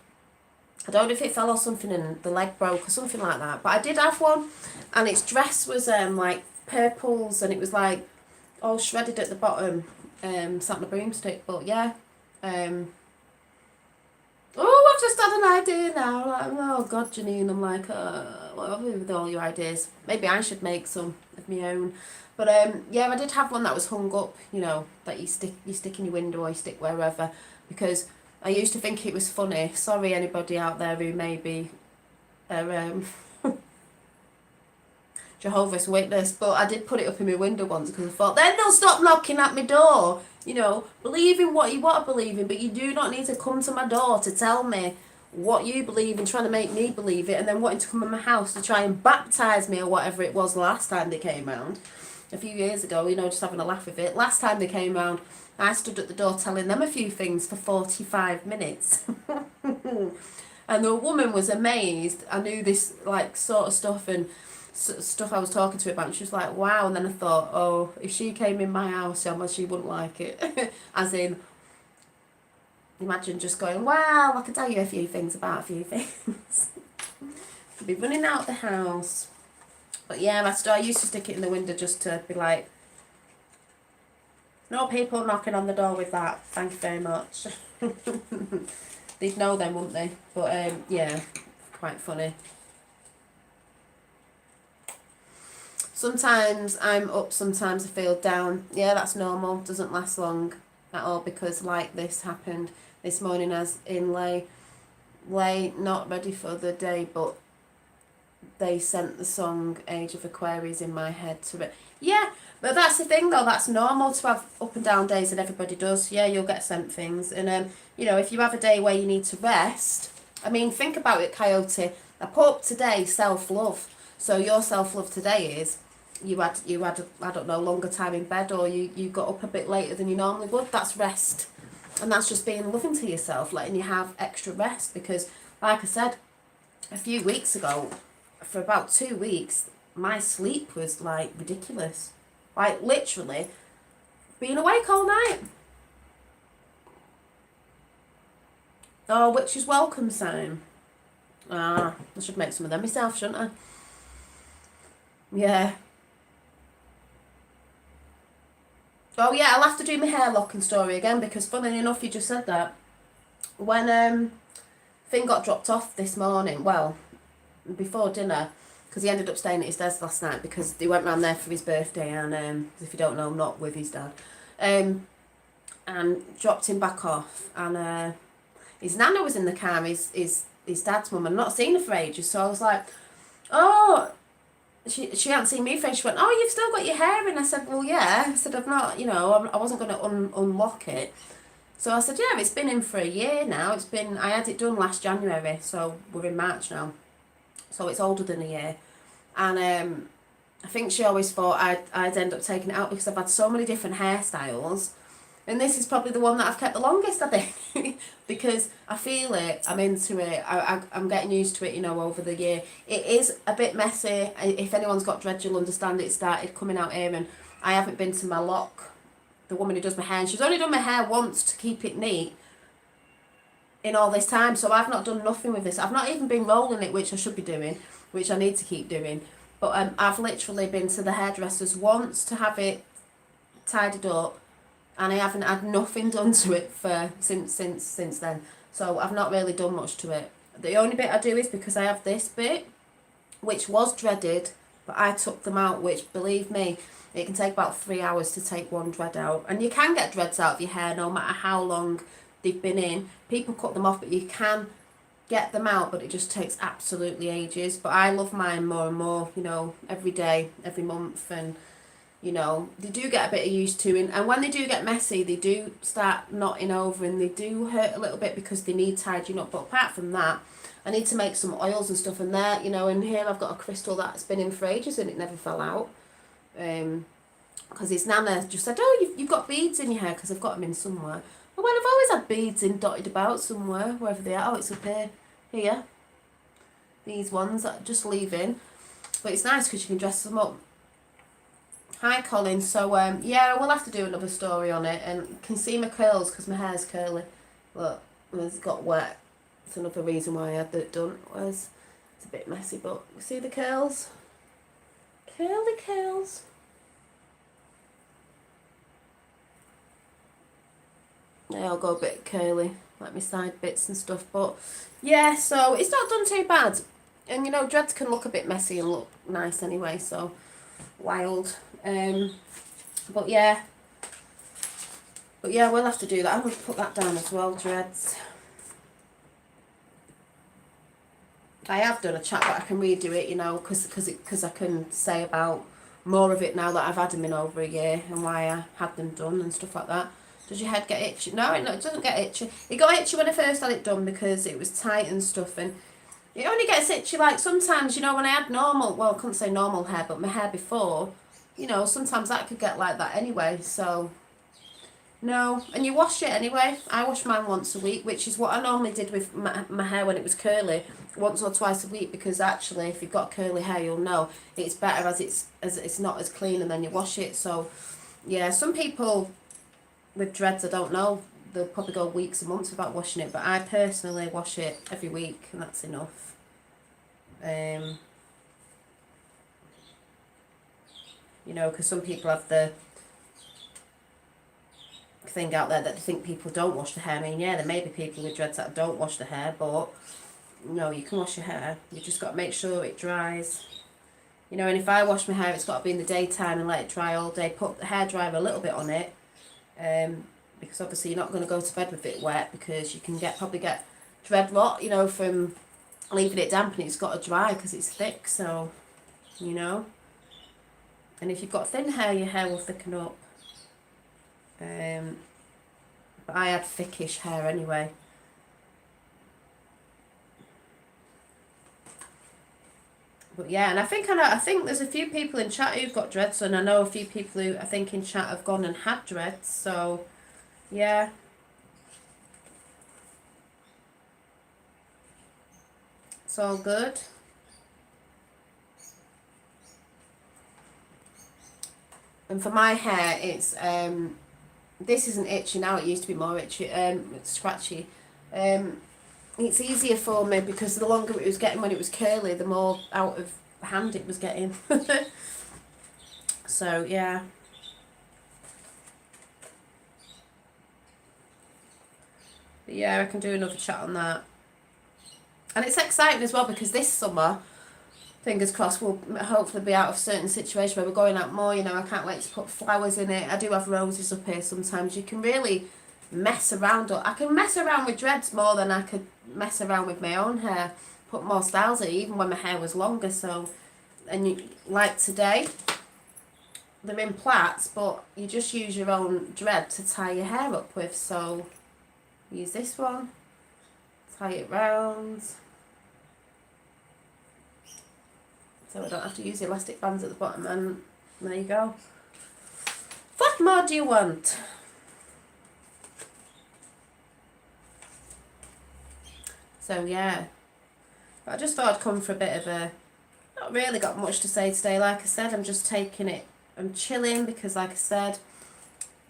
Speaker 1: I don't know if it fell or something and the leg broke or something like that, but I did have one, and its dress was like purples, and it was like all shredded at the bottom, sat on a broomstick. But yeah, oh, I've just had an idea now. Like, oh God, Janine, I'm like, what have you with all your ideas? Maybe I should make some of my own. But yeah, I did have one that was hung up, you know, that you stick in your window or you stick wherever, because I used to think it was funny. Sorry, anybody out there who may be Jehovah's Witness, but I did put it up in my window once because I thought, then they'll stop knocking at my door. You know, believe in what you want to believe in, but you do not need to come to my door to tell me what you believe in, trying to make me believe it, and then wanting to come in my house to try and baptise me or whatever it was last time they came round. A few years ago, you know, just having a laugh with it. Last time they came round, I stood at the door telling them a few things for 45 minutes. And the woman was amazed. I knew this, like, sort of stuff and stuff I was talking to her about. And she was like, wow. And then I thought, oh, if she came in my house, she wouldn't like it. As in, imagine just going, wow, I can tell you a few things about a few things. I'd be running out the house. But yeah, I used to stick it in the window just to be like, no people knocking on the door with that. Thank you very much. They'd know then, wouldn't they? But yeah, quite funny. Sometimes I'm up, sometimes I feel down. Yeah, that's normal. Doesn't last long at all, because like this happened this morning as in lay not ready for the day, but they sent the song Age of Aquarius in my head to it. Yeah, but that's the thing though, that's normal to have up and down days, and everybody does. Yeah, you'll get sent things. And you know, if you have a day where you need to rest, I mean, think about it, Coyote. I put up today self-love. So your self-love today is you had I don't know, longer time in bed, or you got up a bit later than you normally would. That's rest. And that's just being loving to yourself, letting you have extra rest, because like I said a few weeks ago, for about 2 weeks, my sleep was like ridiculous. Like literally being awake all night. Oh, which is welcome sign. Ah, I should make some of them myself, shouldn't I? Yeah. Oh yeah, I'll have to do my hair locking story again because funny enough you just said that. When Finn got dropped off this morning, well, before dinner, because he ended up staying at his dad's last night because they went round there for his birthday and if you don't know, not with his dad. And dropped him back off and his nana was in the car, his dad's mum, and not seen her for ages, so I was like, oh, she hadn't seen me for ages. She went, oh, you've still got your hair in. I said, well, yeah. I said, I've not, I wasn't going to unlock it. So I said, yeah, it's been in for a year now. I had it done last January, so we're in March now. So it's older than a year. And I think she always thought I'd end up taking it out because I've had so many different hairstyles. And this is probably the one that I've kept the longest, I think, because I feel it, I'm into it, I'm getting used to it, over the year. It is a bit messy. If anyone's got dreads, you'll understand it started coming out here, and I haven't been to my lock, the woman who does my hair, and she's only done my hair once to keep it neat in all this time, so I've not done nothing with this. I've not even been rolling it, which I should be doing, which I need to keep doing. But I've literally been to the hairdressers once to have it tidied up, and I haven't had nothing done to it since then. So I've not really done much to it. The only bit I do is because I have this bit, which was dreaded, but I took them out, which, believe me, it can take about 3 hours to take one dread out. And you can get dreads out of your hair no matter how long they've been in. People cut them off, but you can get them out, but it just takes absolutely ages. But I love mine more and more, every day, every month, and they do get a bit of used to, and when they do get messy, they do start knotting over and they do hurt a little bit because they need tidying up. But apart from that, I need to make some oils and stuff, and there, and here I've got a crystal that's been in for ages and it never fell out. Because his nana just said, oh, you've got beads in your hair, because I've got them in somewhere. Well, I've always had beads in dotted about somewhere, wherever they are. Oh, it's up here. These ones that just leave in. But it's nice because you can dress them up. Hi Colin, so yeah, we'll have to do another story on it, and you can see my curls because my hair's curly. Look, it's got wet. It's another reason why I had that done. It's a bit messy, but you see the curls? Curly curls. They all go a bit curly, like my side bits and stuff, but yeah, so it's not done too bad. And dreads can look a bit messy and look nice anyway, so wild. But yeah, we'll have to do that. I'm going to put that down as well, dreads. I have done a chat, but I can redo it, because I can say about more of it now that I've had them in over a year and why I had them done and stuff like that. Does your head get itchy? No, it doesn't get itchy. It got itchy when I first had it done because it was tight and stuff, and it only gets itchy like sometimes, when I had normal, well, I couldn't say normal hair, but my hair before, sometimes that could get like that anyway, so no. And you wash it anyway. I wash mine once a week, which is what I normally did with my hair when it was curly, once or twice a week, because actually if you've got curly hair, you'll know it's better as it's not as clean, and then you wash it. So yeah, some people with dreads, I don't know, they'll probably go weeks and months without washing it, but I personally wash it every week, and that's enough. Because some people have the thing out there that they think people don't wash the hair. I mean, yeah, there may be people with dreads that don't wash the hair, but no, you can wash your hair. You just got to make sure it dries. And if I wash my hair, it's got to be in the daytime and let it dry all day. Put the hairdryer a little bit on it, because obviously you're not going to go to bed with it wet, because you can probably get dread rot, from leaving it damp, and it's got to dry because it's thick. So, and if you've got thin hair, your hair will thicken up. But I had thickish hair anyway. But yeah, and I think there's a few people in chat who've got dreads, and I know a few people who I think in chat have gone and had dreads. So yeah. It's all good. And for my hair, it's this isn't itchy now. It used to be more itchy, it's scratchy. it's easier for me because the longer it was getting when it was curly, the more out of hand it was getting. So yeah. But yeah, I can do another chat on that. And it's exciting as well because this summer, fingers crossed, we'll hopefully be out of certain situation where we're going out more. You know, I can't wait to put flowers in it. I do have roses up here sometimes. You can really mess around. I can mess around with dreads more than I could mess around with my own hair. Put more styles in, even when my hair was longer. So, and you, like today, they're in plaits, but you just use your own dread to tie your hair up with. So, use this one, tie it round. So I don't have to use the elastic bands at the bottom, and there you go. What more do you want? So yeah, but I just thought I'd come for a bit of a, not really got much to say today. Like I said, I'm just taking it, I'm chilling because like I said,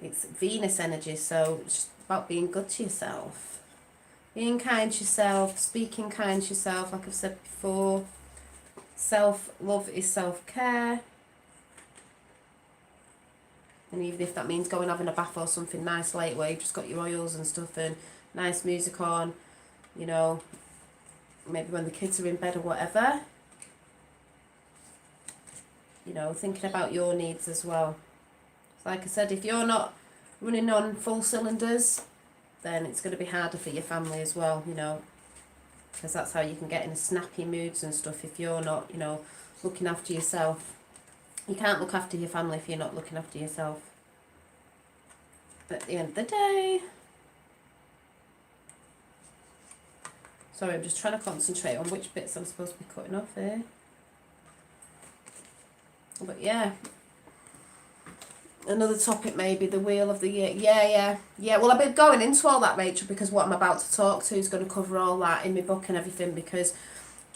Speaker 1: it's Venus energy, so it's just about being good to yourself. Being kind to yourself, speaking kind to yourself, like I've said before. Self-love is self-care. And even if that means going having a bath or something nice late where you've just got your oils and stuff and nice music on, you know, maybe when the kids are in bed or whatever, you know, thinking about your needs as well. Like I said, if you're not running on full cylinders, then it's going to be harder for your family as well, you know, because that's how you can get in snappy moods and stuff if you're not, you know, looking after yourself. You can't look after your family if you're not looking after yourself. But at the end of the day, sorry, I'm just trying to concentrate on which bits I'm supposed to be cutting off here. But yeah, another topic maybe the wheel of the year. Yeah. Well, I've been going into all that, Rachel, because what I'm about to talk to is going to cover all that in my book and everything. Because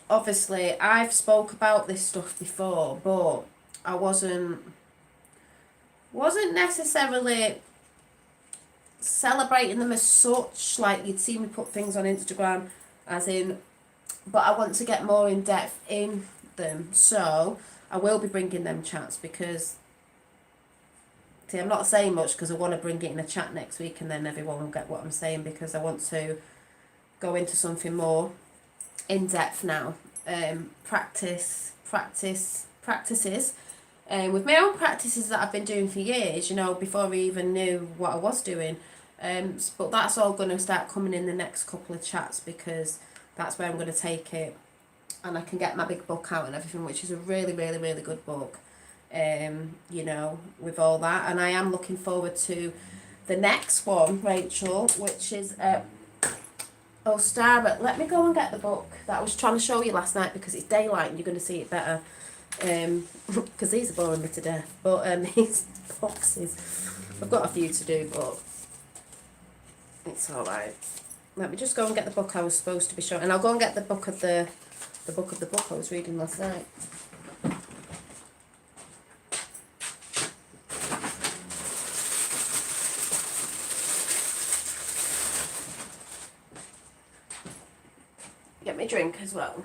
Speaker 1: obviously I've spoke about this stuff before, but I wasn't necessarily celebrating them as such. Like you'd see me put things on Instagram, as in, but I want to get more in depth in them. So I will be bringing them chats because. See, I'm not saying much because I want to bring it in a chat next week and then everyone will get what I'm saying because I want to go into something more in depth now. Practices. With my own practices that I've been doing for years, you know, before I even knew what I was doing. But that's all going to start coming in the next couple of chats because that's where I'm going to take it. And I can get my big book out and everything, which is a really, really, really good book. You know, with all that, and I am looking forward to the next one, Rachel, which is Starbert. Let me go and get the book that I was trying to show you last night because it's daylight and you're going to see it better. Because these are boring me to death. But these boxes, I've got a few to do, but it's all right. Let me just go and get the book I was supposed to be showing, and I'll go and get the book of the book I was reading last night. Get me a drink as well.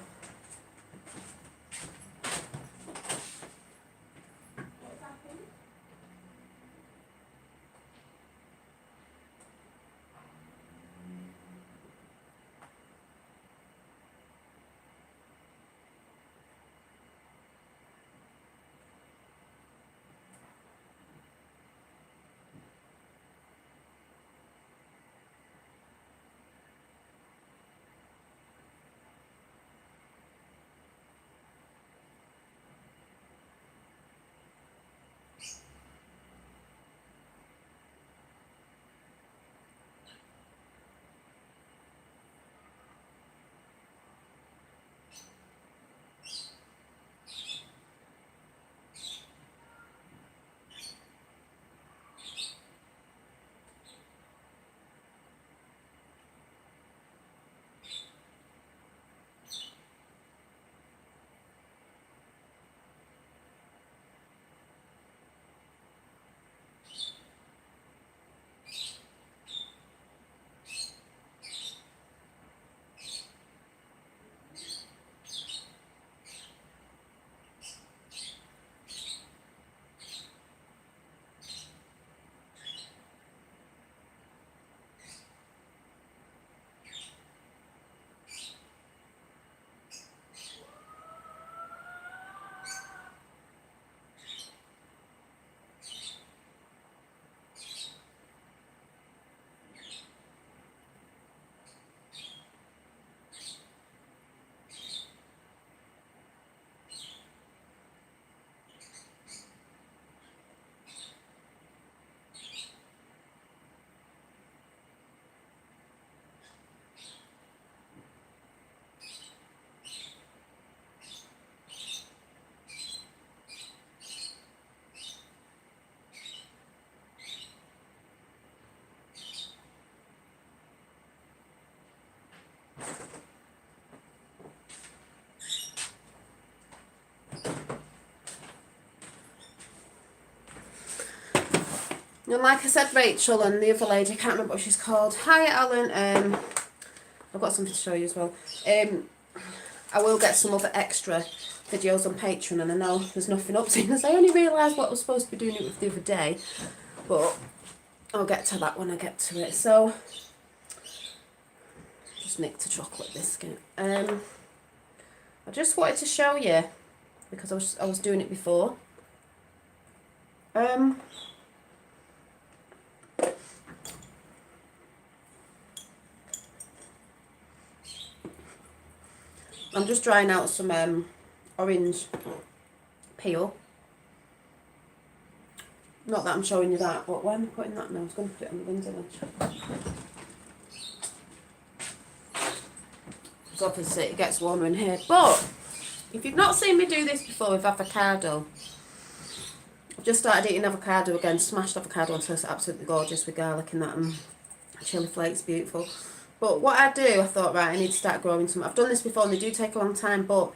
Speaker 1: And like I said, Rachel and the other lady, I can't remember what she's called. Hi, Alan. I've got something to show you as well. I will get some other extra videos on Patreon, and I know there's nothing up because I only realised what I was supposed to be doing it with the other day, but I'll get to that when I get to it. So, just nicked a chocolate biscuit. I just wanted to show you because I was doing it before. I'm just drying out some orange peel. Not that I'm showing you that, but where am I putting that now? I was going to put it on the window ledge. Because obviously it gets warmer in here. But if you've not seen me do this before with avocado, I've just started eating avocado again. Smashed avocado on toast, absolutely gorgeous with garlic and that, and chili flakes, beautiful. But what I do, I thought, right, I need to start growing some. I've done this before and they do take a long time, but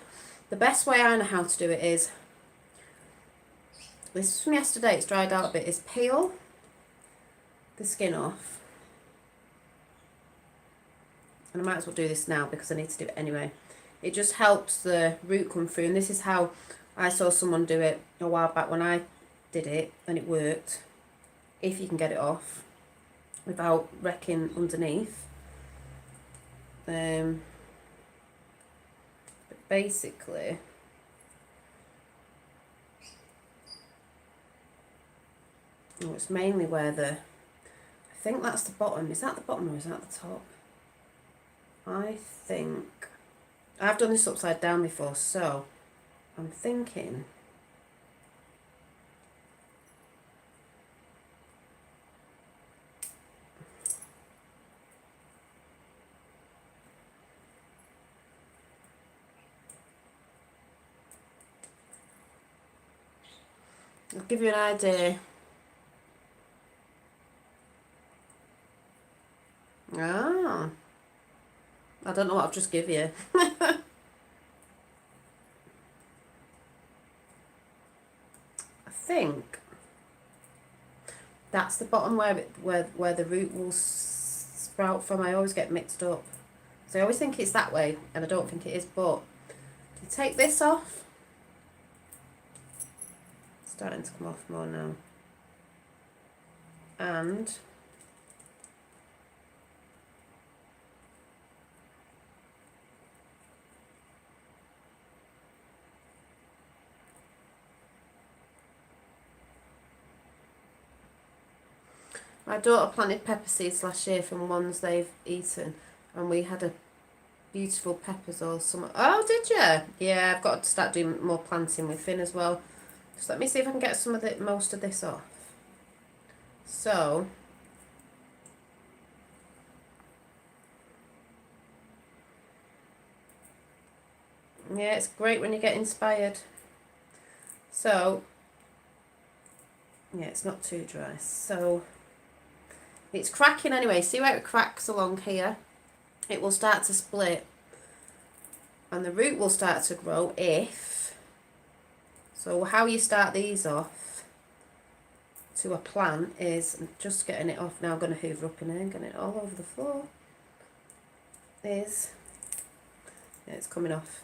Speaker 1: the best way I know how to do it is, this is from yesterday, it's dried out a bit, is peel the skin off. And I might as well do this now because I need to do it anyway. It just helps the root come through, and this is how I saw someone do it a while back when I did it, and it worked. If you can get it off without wrecking underneath. But basically, it's mainly where I think that's the bottom. Is that the bottom or is that the top? I think I've done this upside down before, so I'm thinking I'll give you an idea. Ah, I don't know what I've just give you. I think that's the bottom where the root will sprout from. I always get mixed up. So I always think it's that way, and I don't think it is, but you take this off. It's starting to come off more now. And my daughter planted pepper seeds last year from ones they've eaten, and we had a beautiful peppers all summer. Oh, did you? Yeah, I've got to start doing more planting with Finn as well. Just let me see if I can get some of most of this off. So, yeah, it's great when you get inspired. So, yeah, it's not too dry. So, it's cracking anyway. See where it cracks along here? It will start to split. And the root will start to grow if... So how you start these off to a plant is just getting it off. Now I'm going to hoover up in here and getting it all over the floor. Yeah, it's coming off.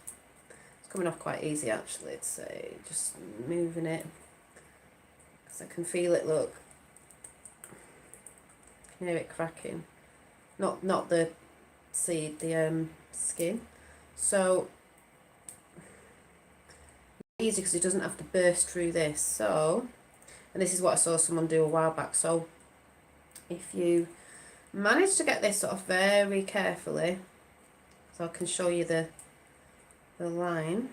Speaker 1: It's coming off quite easy actually. It's just moving it. Because I can feel it, look. I can hear it cracking. Not the seed, the skin. So easy because it doesn't have to burst through this. So, and this is what I saw someone do a while back. So if you manage to get this off very carefully, so I can show you the line.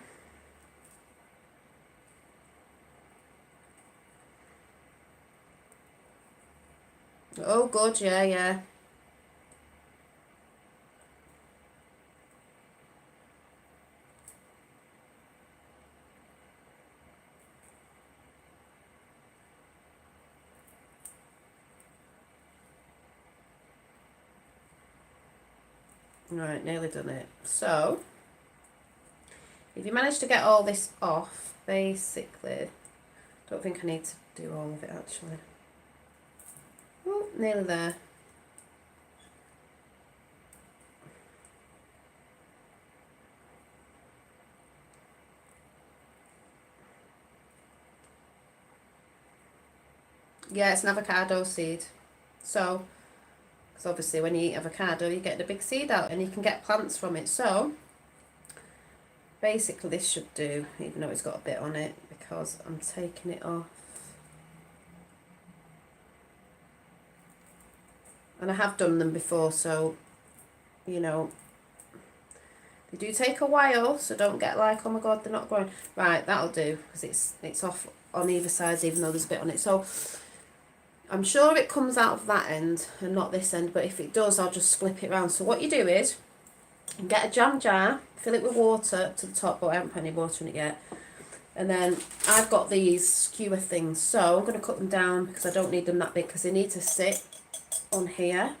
Speaker 1: Oh good, yeah. Right, nearly done it. So, if you manage to get all this off, basically, don't think I need to do all of it actually. nearly there. Yeah, it's an avocado seed. So, because obviously when you eat avocado, you get the big seed out and you can get plants from it. So, basically this should do, even though it's got a bit on it, because I'm taking it off. And I have done them before, so, you know, they do take a while, so don't get like, oh my god, they're not growing. Right, that'll do, because it's off on either side, even though there's a bit on it. So, I'm sure it comes out of that end and not this end, but if it does, I'll just flip it around. So what you do is, get a jam jar, fill it with water to the top, but I haven't put any water in it yet. And then I've got these skewer things, so I'm going to cut them down because I don't need them that big because they need to sit on here.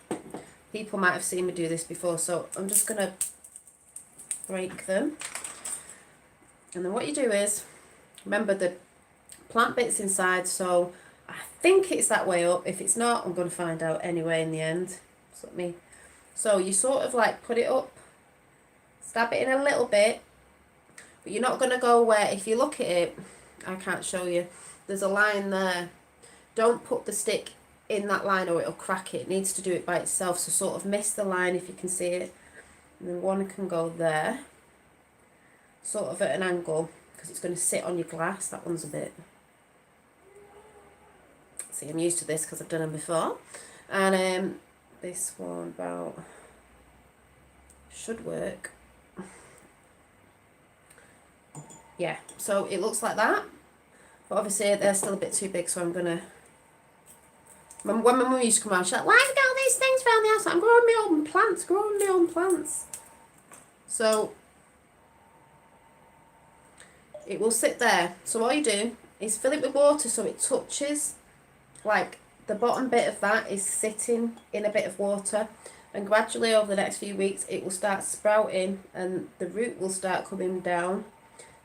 Speaker 1: People might have seen me do this before, so I'm just going to break them. And then what you do is, remember the plant bits inside, so I think it's that way up. If it's not, I'm going to find out anyway in the end. So you sort of like put it up, stab it in a little bit, but you're not going to go where, if you look at it, I can't show you, there's a line there. Don't put the stick in that line or it'll crack it. It needs to do it by itself, so sort of miss the line if you can see it. And then one can go there, sort of at an angle, because it's going to sit on your glass. That one's a bit... See, I'm used to this because I've done them before. And this one about... should work. Yeah, so it looks like that, but obviously they're still a bit too big, so I'm gonna, when my mum used to come around, she's like, why have you got all these things around the house? I'm growing my own plants, so it will sit there. So all you do is fill it with water so it touches, like the bottom bit of that is sitting in a bit of water, and gradually over the next few weeks it will start sprouting and the root will start coming down.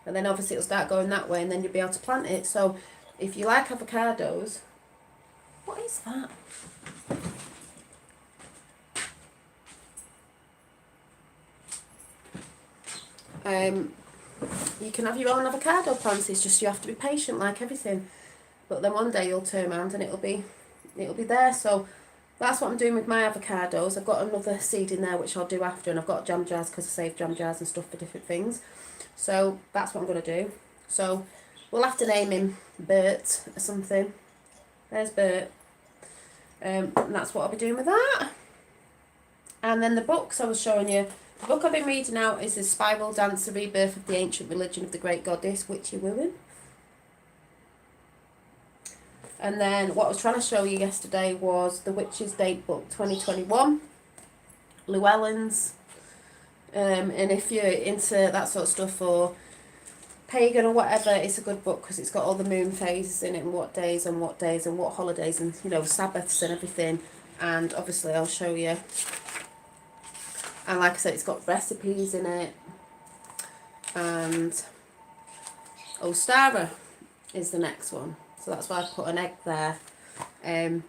Speaker 1: And then obviously it'll start going that way and then you'll be able to plant it. So if you like avocados... What is that? You can have your own avocado plants. It's just you have to be patient like everything. But then one day you'll turn around and it'll be there. So that's what I'm doing with my avocados. I've got another seed in there which I'll do after, and I've got jam jars because I save jam jars and stuff for different things. So that's what I'm going to do. So we'll have to name him Bert or something. There's Bert. And that's what I'll be doing with that. And then the books I was showing you. The book I've been reading out is The Spiral Dance, The Rebirth of the Ancient Religion of the Great Goddess, Witchy Woman. And then what I was trying to show you yesterday was The Witch's Date Book 2021. Llewellyn's. And if you're into that sort of stuff, or pagan or whatever, it's a good book because it's got all the moon phases in it and what days and what holidays and, you know, Sabbaths and everything. And obviously I'll show you. And like I said, it's got recipes in it. And Ostara is the next one. So that's why I put an egg there. And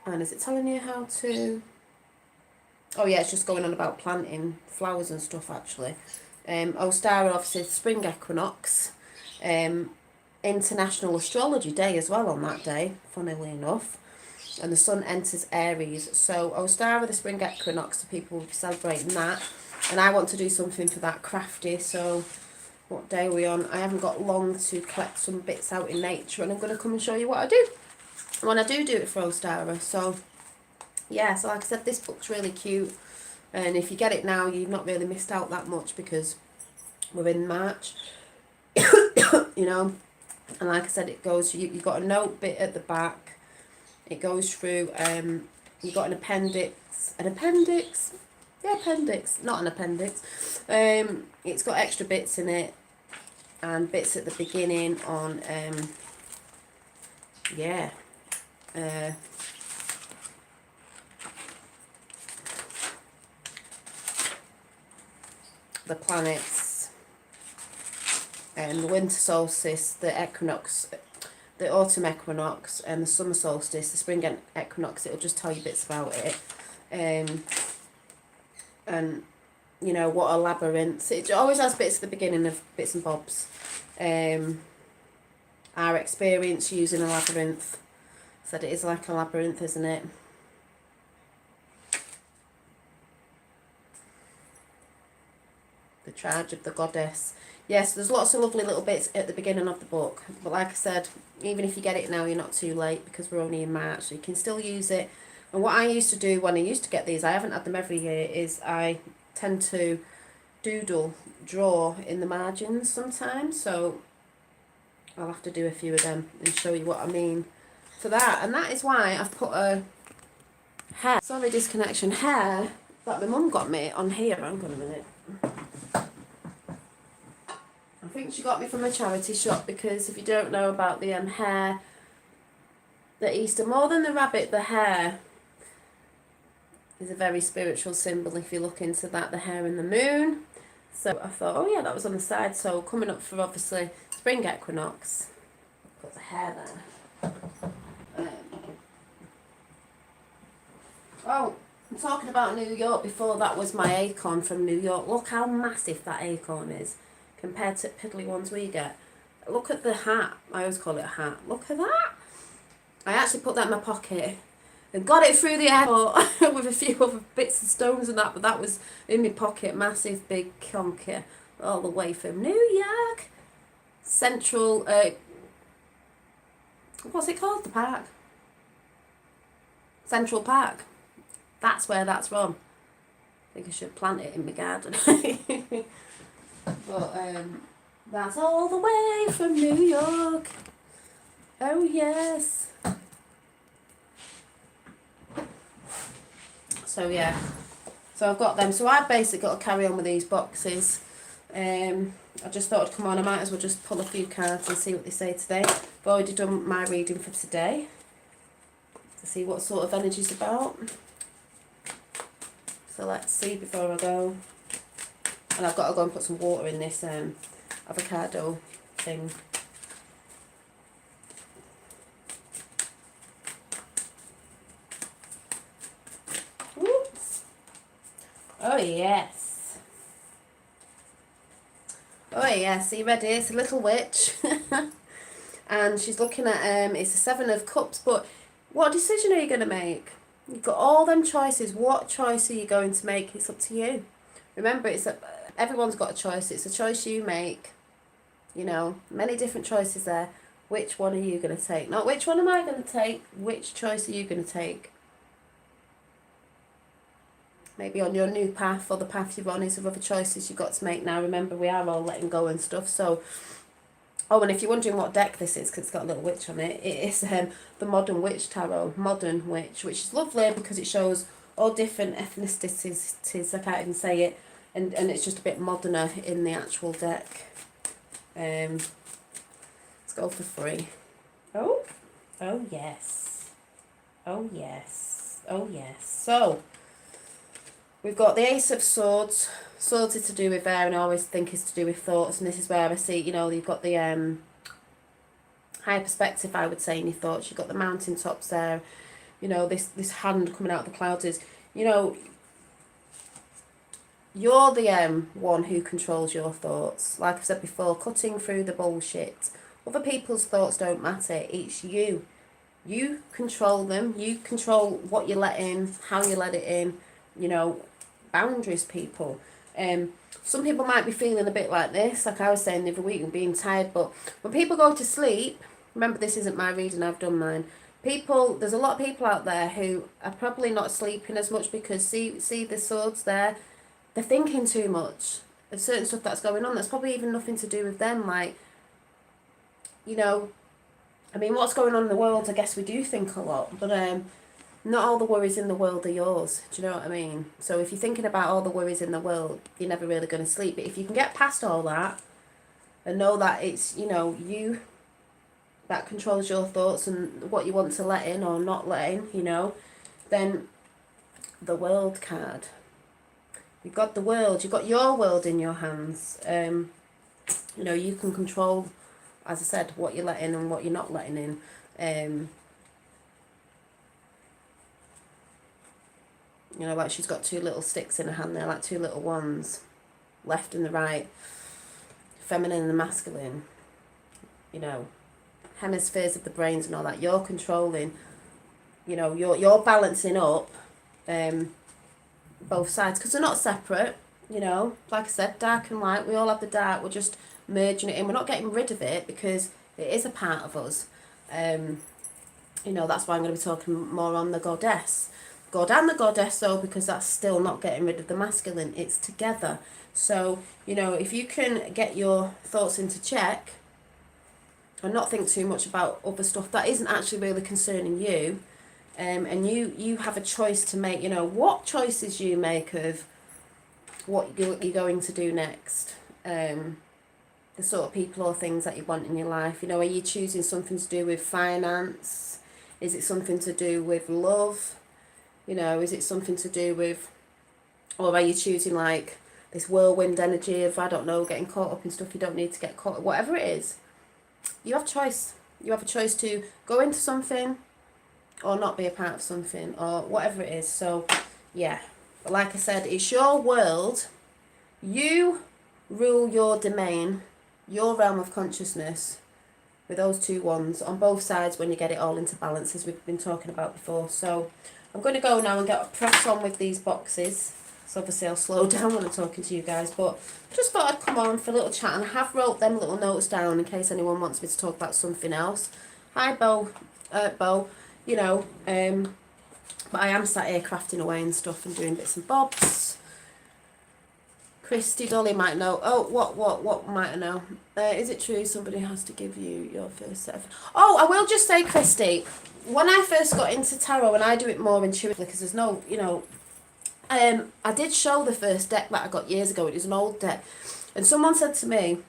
Speaker 1: is it telling you how to... Oh yeah, it's just going on about planting flowers and stuff actually. Ostara, obviously, spring equinox. International Astrology Day as well on that day, funnily enough. And the sun enters Aries. So Ostara, the spring equinox, so people will be celebrating that. And I want to do something for that crafty, so what day are we on? I haven't got long to collect some bits out in nature, and I'm going to come and show you what I do when I do it for Ostara. So yeah, so like I said, this book's really cute, and if you get it now, you've not really missed out that much because we're in March, you know. And like I said, it goes, you've got a note bit at the back, it goes through, you've got an appendix, not an appendix, it's got extra bits in it, and bits at the beginning on, the planets, and the winter solstice, the equinox, the autumn equinox and the summer solstice, the spring equinox, it'll just tell you bits about it. And, you know, what a labyrinth. It always has bits at the beginning of bits and bobs. Our experience using a labyrinth. Said it is like a labyrinth, isn't it? The charge of the goddess. Yes, there's lots of lovely little bits at the beginning of the book. But like I said, even if you get it now, you're not too late because we're only in March. So you can still use it. And what I used to do when I used to get these, I haven't had them every year, is I tend to draw in the margins sometimes. So I'll have to do a few of them and show you what I mean for that. And that is why I've put a hair, sorry disconnection, hair that my mum got me on here. Hang on a minute. I think she got me from a charity shop because if you don't know about the hare, the Easter, more than the rabbit, the hare is a very spiritual symbol if you look into that, the hare and the moon. So I thought, oh yeah, that was on the side. So coming up for obviously spring equinox, put the hare there. Oh, I'm talking about New York before, that was my acorn from New York. Look how massive that acorn is compared to piddly ones we get. Look at the hat. I always call it a hat. Look at that. I actually put that in my pocket and got it through the airport with a few other bits and stones and that, but that was in my pocket. Massive big conker all the way from New York. Central, what's it called? The park? Central Park. That's where that's from. I think I should plant it in my garden. But that's all the way from New York. Oh yes. So yeah. So I've got them. So I've basically got to carry on with these boxes. I just thought I'd come on. I might as well just pull a few cards and see what they say today. I've already done my reading for today. To see what sort of energy's about. So let's see before I go. And I've got to go and put some water in this avocado thing. Oops. Oh yes. Oh yes, are you ready? It's a little witch. And she's looking at, it's a 7 of Cups, but what decision are you going to make? You've got all them choices. What choice are you going to make? It's up to you. Remember, everyone's got a choice. It's a choice you make. You know, many different choices there. Which one are you going to take? Not which one am I going to take? Which choice are you going to take? Maybe on your new path or the path you're on is there other choices you've got to make now. Remember, we are all letting go and stuff. So, oh, and if you're wondering what deck this is, because it's got a little witch on it, it is the Modern Witch Tarot. Modern Witch, which is lovely because it shows all different ethnicities. I can't even say it. And it's just a bit moderner in the actual deck. Let's go for 3. Oh yes. Oh yes. Oh yes. So, we've got the Ace of Swords. Swords is to do with air, and I always think is to do with thoughts. And this is where I see, you know, you've got the higher perspective, I would say, in your thoughts. You've got the mountaintops there. You know, this hand coming out of the clouds is, you know, you're the one who controls your thoughts. Like I've said before, cutting through the bullshit. Other people's thoughts don't matter. It's you. You control them. You control what you let in, how you let it in. You know, boundaries, people. Some people might be feeling a bit like this, like I was saying the other week, being tired. But when people go to sleep, remember this isn't my reading, I've done mine. There's a lot of people out there who are probably not sleeping as much because see the swords there. They're thinking too much of certain stuff that's going on. That's probably even nothing to do with them. Like, you know, I mean, what's going on in the world, I guess we do think a lot. But not all the worries in the world are yours. Do you know what I mean? So if you're thinking about all the worries in the world, you're never really going to sleep. But if you can get past all that and know that it's, you know, you that controls your thoughts and what you want to let in or not let in, you know, then the World card. You've got the world, you've got your world in your hands. You know, you can control as I said, what you're letting and what you're not letting in. You know, like she's got 2 little sticks in her hand there, like 2 little wands, left and the right, feminine and the masculine, you know, hemispheres of the brains and all that. You're controlling, you know, you're balancing up both sides, because they're not separate, you know. Like I said, dark and light, we all have the dark, we're just merging it in. We're not getting rid of it because it is a part of us. You know, that's why I'm going to be talking more on the goddess. God and the goddess, though, because that's still not getting rid of the masculine. It's together. So, you know, if you can get your thoughts into check and not think too much about other stuff that isn't actually really concerning you, and you have a choice to make, you know, what choices you make of what you're going to do next, the sort of people or things that you want in your life. You know, are you choosing something to do with finance? Is it something to do with love? You know, is it something to do with, or are you choosing like this whirlwind energy of, I don't know, getting caught up in stuff you don't need to get caught up, whatever it is. You have a choice. You have a choice to go into something or not be a part of something or whatever it is. So, yeah. But like I said, it's your world. You rule your domain, your realm of consciousness with those 2 wands on both sides when you get it all into balance, as we've been talking about before. So I'm going to go now and get a press on with these boxes. So obviously I'll slow down when I'm talking to you guys, but just thought I'd come on for a little chat, and I have wrote them little notes down in case anyone wants me to talk about something else. Hi Bo, you know, but I am sat here crafting away and stuff and doing bits and bobs. Christy Dolly might know. Oh, what might I know? Is it true somebody has to give you your first set of... Oh, I will just say, Christy, when I first got into tarot, and I do it more intuitively because there's no, you know, I did show the first deck that I got years ago. It was an old deck, and someone said to me,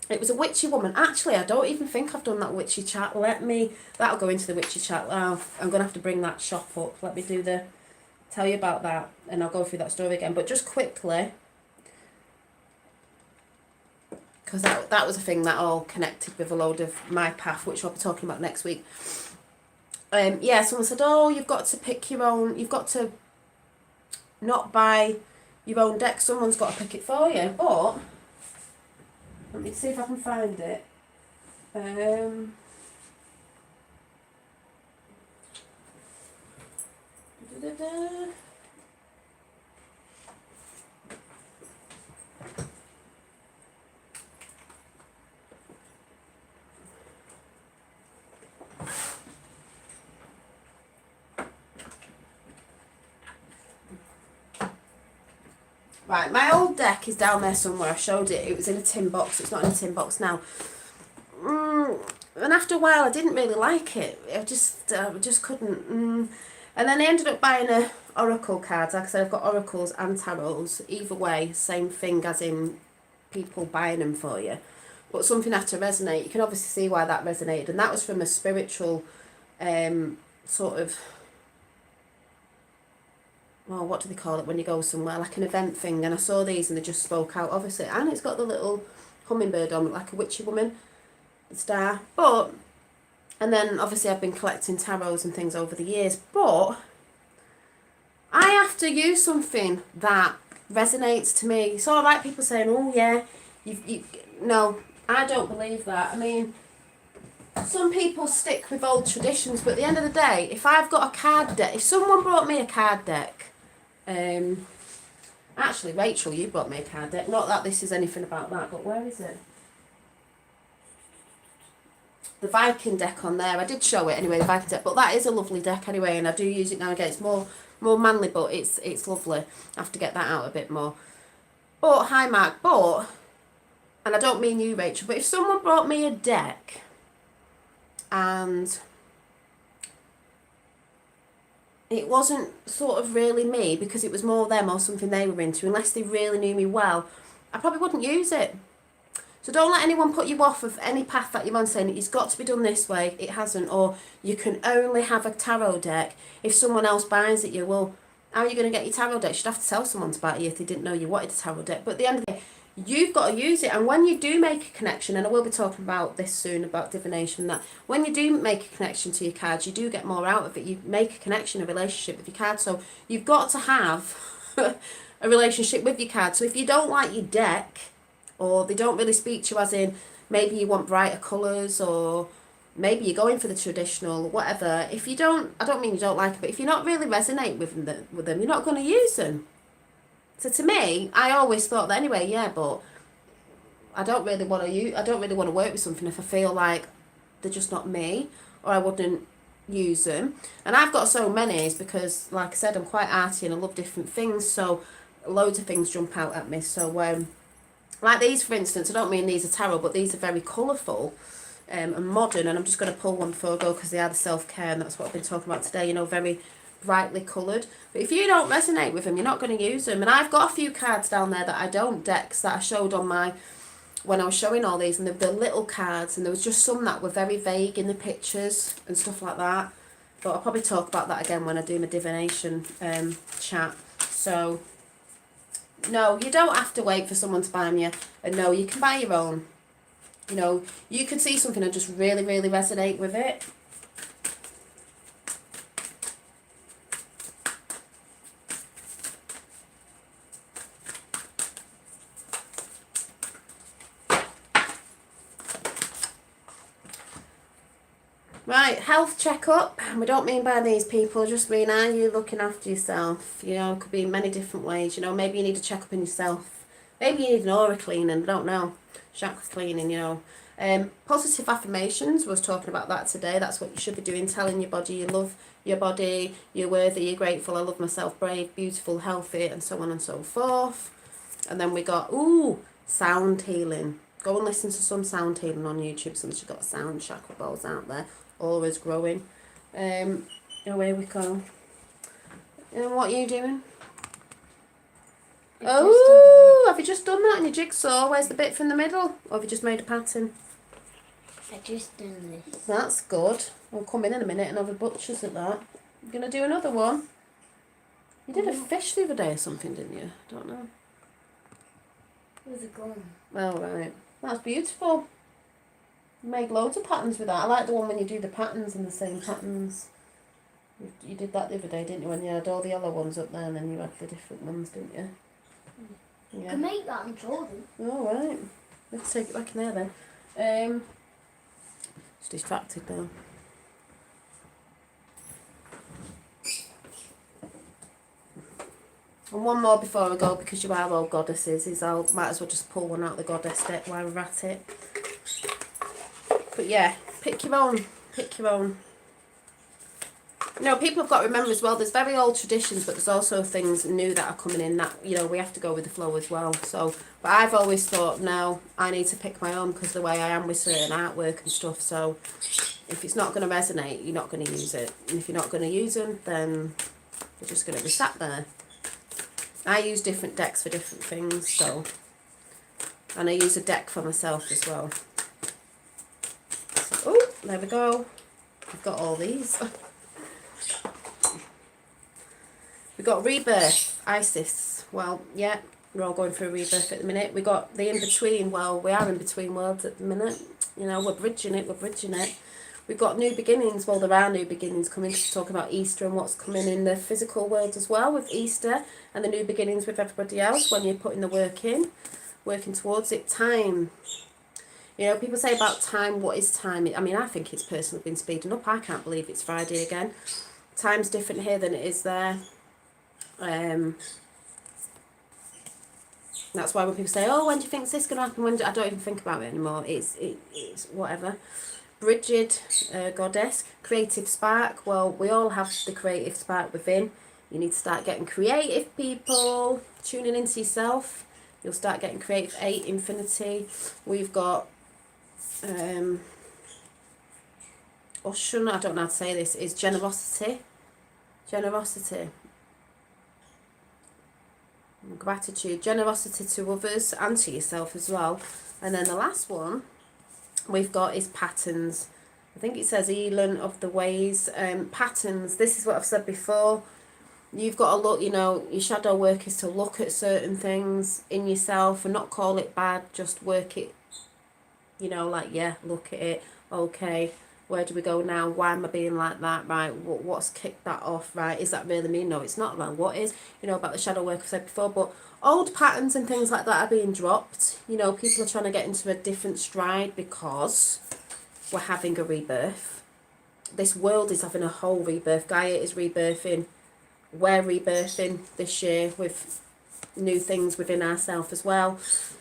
Speaker 1: it was a witchy woman. Actually, I don't even think I've done that witchy chat. That'll go into the witchy chat. I'm going to have to bring that shop up. Let me tell you about that, and I'll go through that story again. But just quickly, because that was a thing that all connected with a load of my path, which I'll be talking about next week. Yeah, someone said, oh, you've got to pick your own, you've got to not buy your own deck, someone's got to pick it for you. But let me see if I can find it. Right, my old deck is down there somewhere. I showed it. It was in a tin box. It's not in a tin box now. And after a while, I didn't really like it. I just couldn't. And then I ended up buying a oracle cards. Like I said, I've got oracles and tarots. Either way, same thing as in people buying them for you. But something had to resonate. You can obviously see why that resonated. And that was from a spiritual sort of... well, what do they call it when you go somewhere, like an event thing, and I saw these and they just spoke out, obviously, and it's got the little hummingbird on, like a witchy woman, the star, but, and then obviously I've been collecting tarots and things over the years, but I have to use something that resonates to me. It's all right, people saying, oh yeah, no, I don't believe that. I mean, some people stick with old traditions, but at the end of the day, if I've got a card deck, if someone brought me a card deck, actually, Rachel, you brought me a card deck. Not that this is anything about that, but where is it? The Viking deck on there. I did show it anyway, the Viking deck, but that is a lovely deck anyway, and I do use it now and again. It's more manly, but it's lovely. I have to get that out a bit more. But, hi Mark, and I don't mean you, Rachel, but if someone brought me a deck and it wasn't sort of really me because it was more them or something they were into, unless they really knew me well, I probably wouldn't use it. So don't let anyone put you off of any path that you're on saying it's got to be done this way. It hasn't. Or you can only have a tarot deck if someone else buys it. Well, how are you going to get your tarot deck? You'd have to tell someone to buy it if they didn't know you wanted a tarot deck. But at the end of the day, you've got to use it. And when you do make a connection, and I will be talking about this soon, about divination, that when you do make a connection to your cards, you do get more out of it. You make a connection, a relationship with your cards. So you've got to have a relationship with your cards. So if you don't like your deck, or they don't really speak to you, as in maybe you want brighter colours, or maybe you're going for the traditional, whatever. If you don't, I don't mean you don't like it, but if you're not really resonate with them, you're not going to use them. So to me, I always thought that anyway, yeah, but I don't really want to work with something if I feel like they're just not me, or I wouldn't use them. And I've got so many, is because, like I said, I'm quite arty and I love different things, so loads of things jump out at me. So like these, for instance, I don't mean these are tarot, but these are very colourful and modern, and I'm just going to pull one before I go because they are the self-care, and that's what I've been talking about today, you know, very brightly coloured. But if you don't resonate with them, you're not going to use them. And I've got a few cards down there that I don't, decks that I showed on my, when I was showing all these, and they're little cards, and there was just some that were very vague in the pictures and stuff like that. But I'll probably talk about that again when I do my divination chat. So no, you don't have to wait for someone to buy them you, and no, you can buy your own. You know, you could see something and just really, really resonate with it. Right, health checkup. We don't mean by these people, just mean, are you looking after yourself? You know, it could be in many different ways. You know, maybe you need a check-up in yourself. Maybe you need an aura cleaning, I don't know. Chakra cleaning, you know. Positive affirmations, we was talking about that today. That's what you should be doing, telling your body you love your body, you're worthy, you're grateful, I love myself, brave, beautiful, healthy, and so on and so forth. And then we got, sound healing. Go and listen to some sound healing on YouTube. Someone's got sound chakra balls out there. Always growing. Away we go. And what are you doing? Have you just done that in your jigsaw? Where's the bit from the middle? Or have you just made a pattern?
Speaker 2: I just done this.
Speaker 1: That's good. We'll come in a minute and have a butcher's at that. You're going to do another one? You did a fish the other day or something, didn't you? I don't know.
Speaker 2: With a gun.
Speaker 1: Oh, right. That's beautiful. You make loads of patterns with that. I like the one when you do the patterns and the same patterns. You did that the other day, didn't you? When you had all the yellow ones up there and then you had the different ones, didn't you?
Speaker 2: Yeah. You can make that in Jordan.
Speaker 1: All right. Let's take it back in there then. Just distracted now. And one more before I go, because you are all goddesses, is I might as well just pull one out of the goddess deck while we're at it. But yeah, pick your own. Pick your own. You know, people have got to remember as well, there's very old traditions, but there's also things new that are coming in that, you know, we have to go with the flow as well. So, but I've always thought, no, I need to pick my own because the way I am with certain artwork and stuff. So if it's not going to resonate, you're not going to use it. And if you're not going to use them, then they're just going to be sat there. I use different decks for different things, so, and I use a deck for myself as well. So, oh, there we go. I've got all these. We've got Rebirth, Isis. Well, yeah, we're all going through Rebirth at the minute. We got the in-between. Well, we are in between worlds at the minute. You know, we're bridging it. We've got new beginnings. Well, there are new beginnings coming to talk about Easter and what's coming in the physical world as well with Easter and the new beginnings with everybody else when you're putting the work in, working towards it. Time. You know, people say about time, what is time? I mean, I think it's personally been speeding up. I can't believe it's Friday again. Time's different here than it is there. That's why when people say, oh, when do you think this is going to happen? I don't even think about it anymore. It's whatever. Bridget, goddess, creative spark. Well, we all have the creative spark within. You need to start getting creative, people. Tuning into yourself. You'll start getting creative. 8, infinity. We've got Ocean, I don't know how to say this, is generosity. Generosity. Gratitude. Generosity to others and to yourself as well. And then the last one we've got is patterns. I think it says Elan of the ways. Patterns. This is what I've said before. you've got to look, you know, your shadow work is to look at certain things in yourself and not call it bad, just work it, you know, like, yeah, look at it, okay, where do we go now? Why am I being like that? Right, what's kicked that off? Right, is that really me? No, it's not. Well, what is? You know, about the shadow work I've said before, but old patterns and things like that are being dropped. You know, people are trying to get into a different stride because we're having a rebirth. This world is having a whole rebirth. Gaia is rebirthing. We're rebirthing this year with new things within ourselves as well.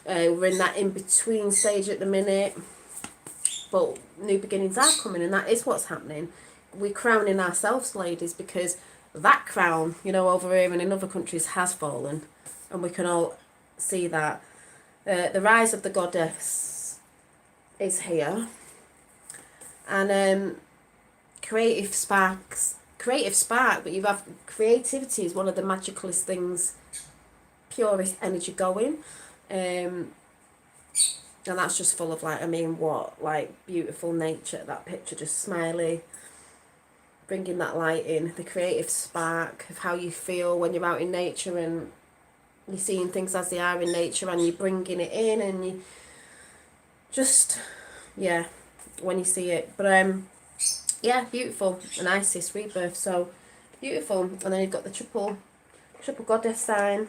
Speaker 1: We're in that in-between stage at the minute, but new beginnings are coming, and that is what's happening. We're crowning ourselves, ladies, because that crown, you know, over here and in other countries has fallen, and we can all see that. The rise of the goddess is here, and creative spark, but you have creativity is one of the magicalest things, purest energy going, and that's just full of, like, I mean, what, like, beautiful nature, that picture, just smiley, bringing that light in, the creative spark of how you feel when you're out in nature and you're seeing things as they are in nature and you're bringing it in, and you just, yeah, when you see it. But yeah, beautiful. An Isis rebirth, so beautiful. And then you've got the triple goddess sign.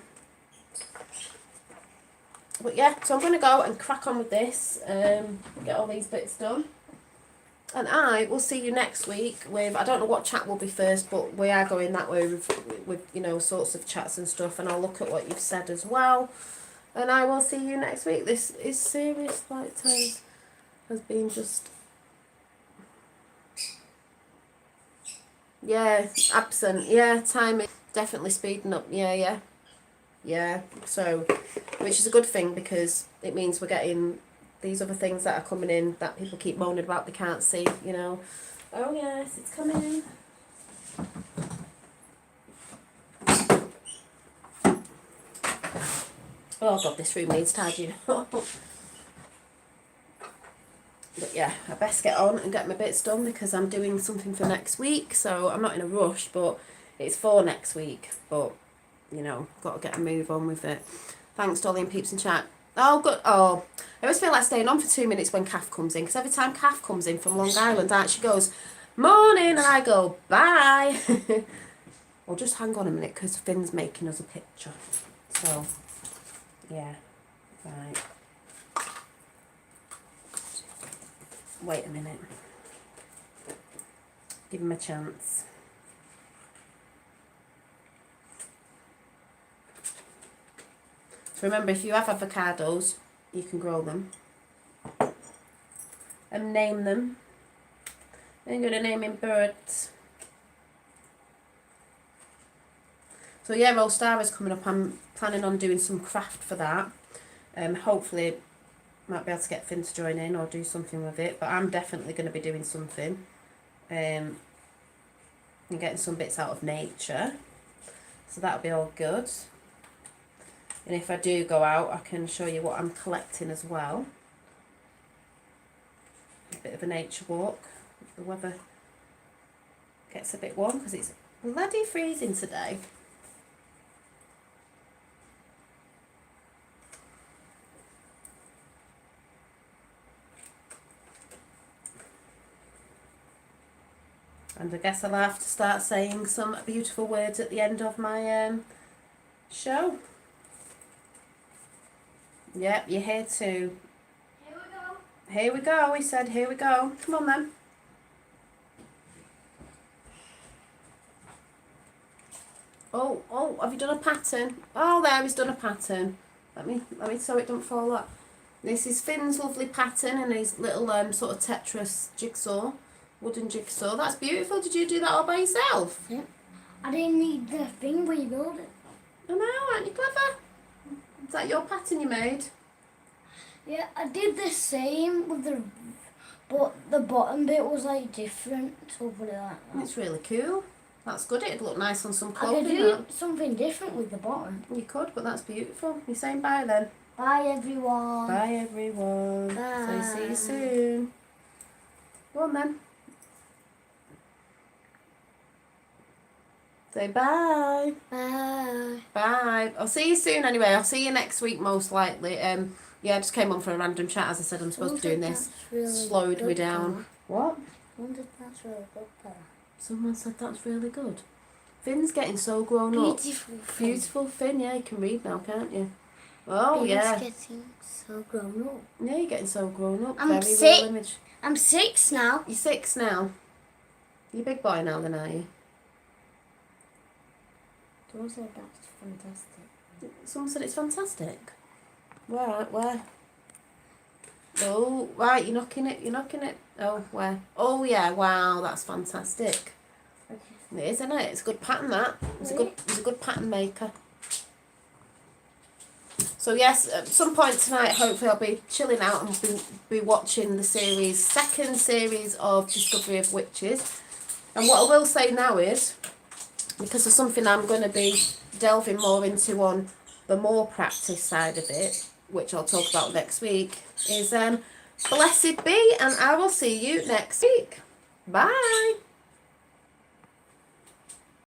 Speaker 1: But yeah, so I'm going to go and crack on with this, get all these bits done. And I will see you next week with, I don't know what chat will be first, but we are going that way with you know, sorts of chats and stuff, and I'll look at what you've said as well. And I will see you next week. This is serious, like, time has been just, yeah, absent. Yeah, time is definitely speeding up. Yeah. So, which is a good thing, because it means we're getting these other things that are coming in that people keep moaning about they can't see, you know. Oh yes, it's coming. Oh god, this room needs tidying up. But yeah, I best get on and get my bits done, because I'm doing something for next week, so I'm not in a rush, but it's for next week. But, you know, got to get a move on with it. Thanks, Dolly and peeps in chat. Oh, good. Oh, I always feel like staying on for 2 minutes when Kath comes in, because every time Kath comes in from Long Island, she goes, morning, and I go, bye. Well, just hang on a minute, because Finn's making us a picture. So, yeah, right. Wait a minute. Give him a chance. So remember, if you have avocados, you can grow them and name them. I'm going to name him Birds. So yeah, Rostara's coming up. I'm planning on doing some craft for that. Hopefully might be able to get Finn to join in or do something with it, but I'm definitely going to be doing something. And getting some bits out of nature. So that'll be all good. And if I do go out, I can show you what I'm collecting as well. A bit of a nature walk. The weather gets a bit warm because it's bloody freezing today. And I guess I'll have to start saying some beautiful words at the end of my show. Yep, you're here too.
Speaker 2: Here we go.
Speaker 1: Here we go, he said, here we go. Come on then. Oh, have you done a pattern? Oh, there, he's done a pattern. Let me so it don't fall up. This is Finn's lovely pattern and his little sort of Tetris jigsaw, wooden jigsaw. That's beautiful. Did you do that all by yourself?
Speaker 2: Yeah. I didn't need the thing where you build it.
Speaker 1: I know, aren't you clever? Is that your pattern you made?
Speaker 2: Yeah, I did the same with but the bottom bit was like different, so put it like that.
Speaker 1: It's really cool. That's good. It'd look nice on some
Speaker 2: I
Speaker 1: clothing.
Speaker 2: could do something different with the bottom.
Speaker 1: You could, but that's beautiful. You're saying bye then.
Speaker 2: Bye everyone.
Speaker 1: Bye everyone.
Speaker 2: Bye.
Speaker 1: So see you soon. Go on then. Say bye.
Speaker 2: Bye.
Speaker 1: Bye. I'll see you soon anyway. I'll see you next week most likely. Yeah, I just came on for a random chat. As I said, I'm supposed to be doing this. Slowed me down. What?
Speaker 2: That's really good, Papa.
Speaker 1: Someone said that's really good. Finn's getting so grown up. Beautiful Finn, yeah, you can read now, can't you? Oh,
Speaker 2: Finn's
Speaker 1: yeah.
Speaker 2: getting so grown up.
Speaker 1: Yeah, you're getting so grown up.
Speaker 2: I'm
Speaker 1: Very
Speaker 2: 6.
Speaker 1: real image.
Speaker 2: I'm 6 now.
Speaker 1: You're 6 now. You're a big boy now then, are you?
Speaker 2: Someone said that's fantastic.
Speaker 1: Someone said it's fantastic. Where? Oh, right, you're knocking it. Oh, where? Oh, yeah, wow, that's fantastic.
Speaker 2: Okay.
Speaker 1: It is, isn't it? It's a good pattern, that. He's a good pattern maker. So yes, at some point tonight, hopefully I'll be chilling out and be watching the second series of Discovery of Witches. And what I will say now is, because of something I'm going to be delving more into on the more practice side of it, which I'll talk about next week, is blessed be, and I will see you next week. Bye.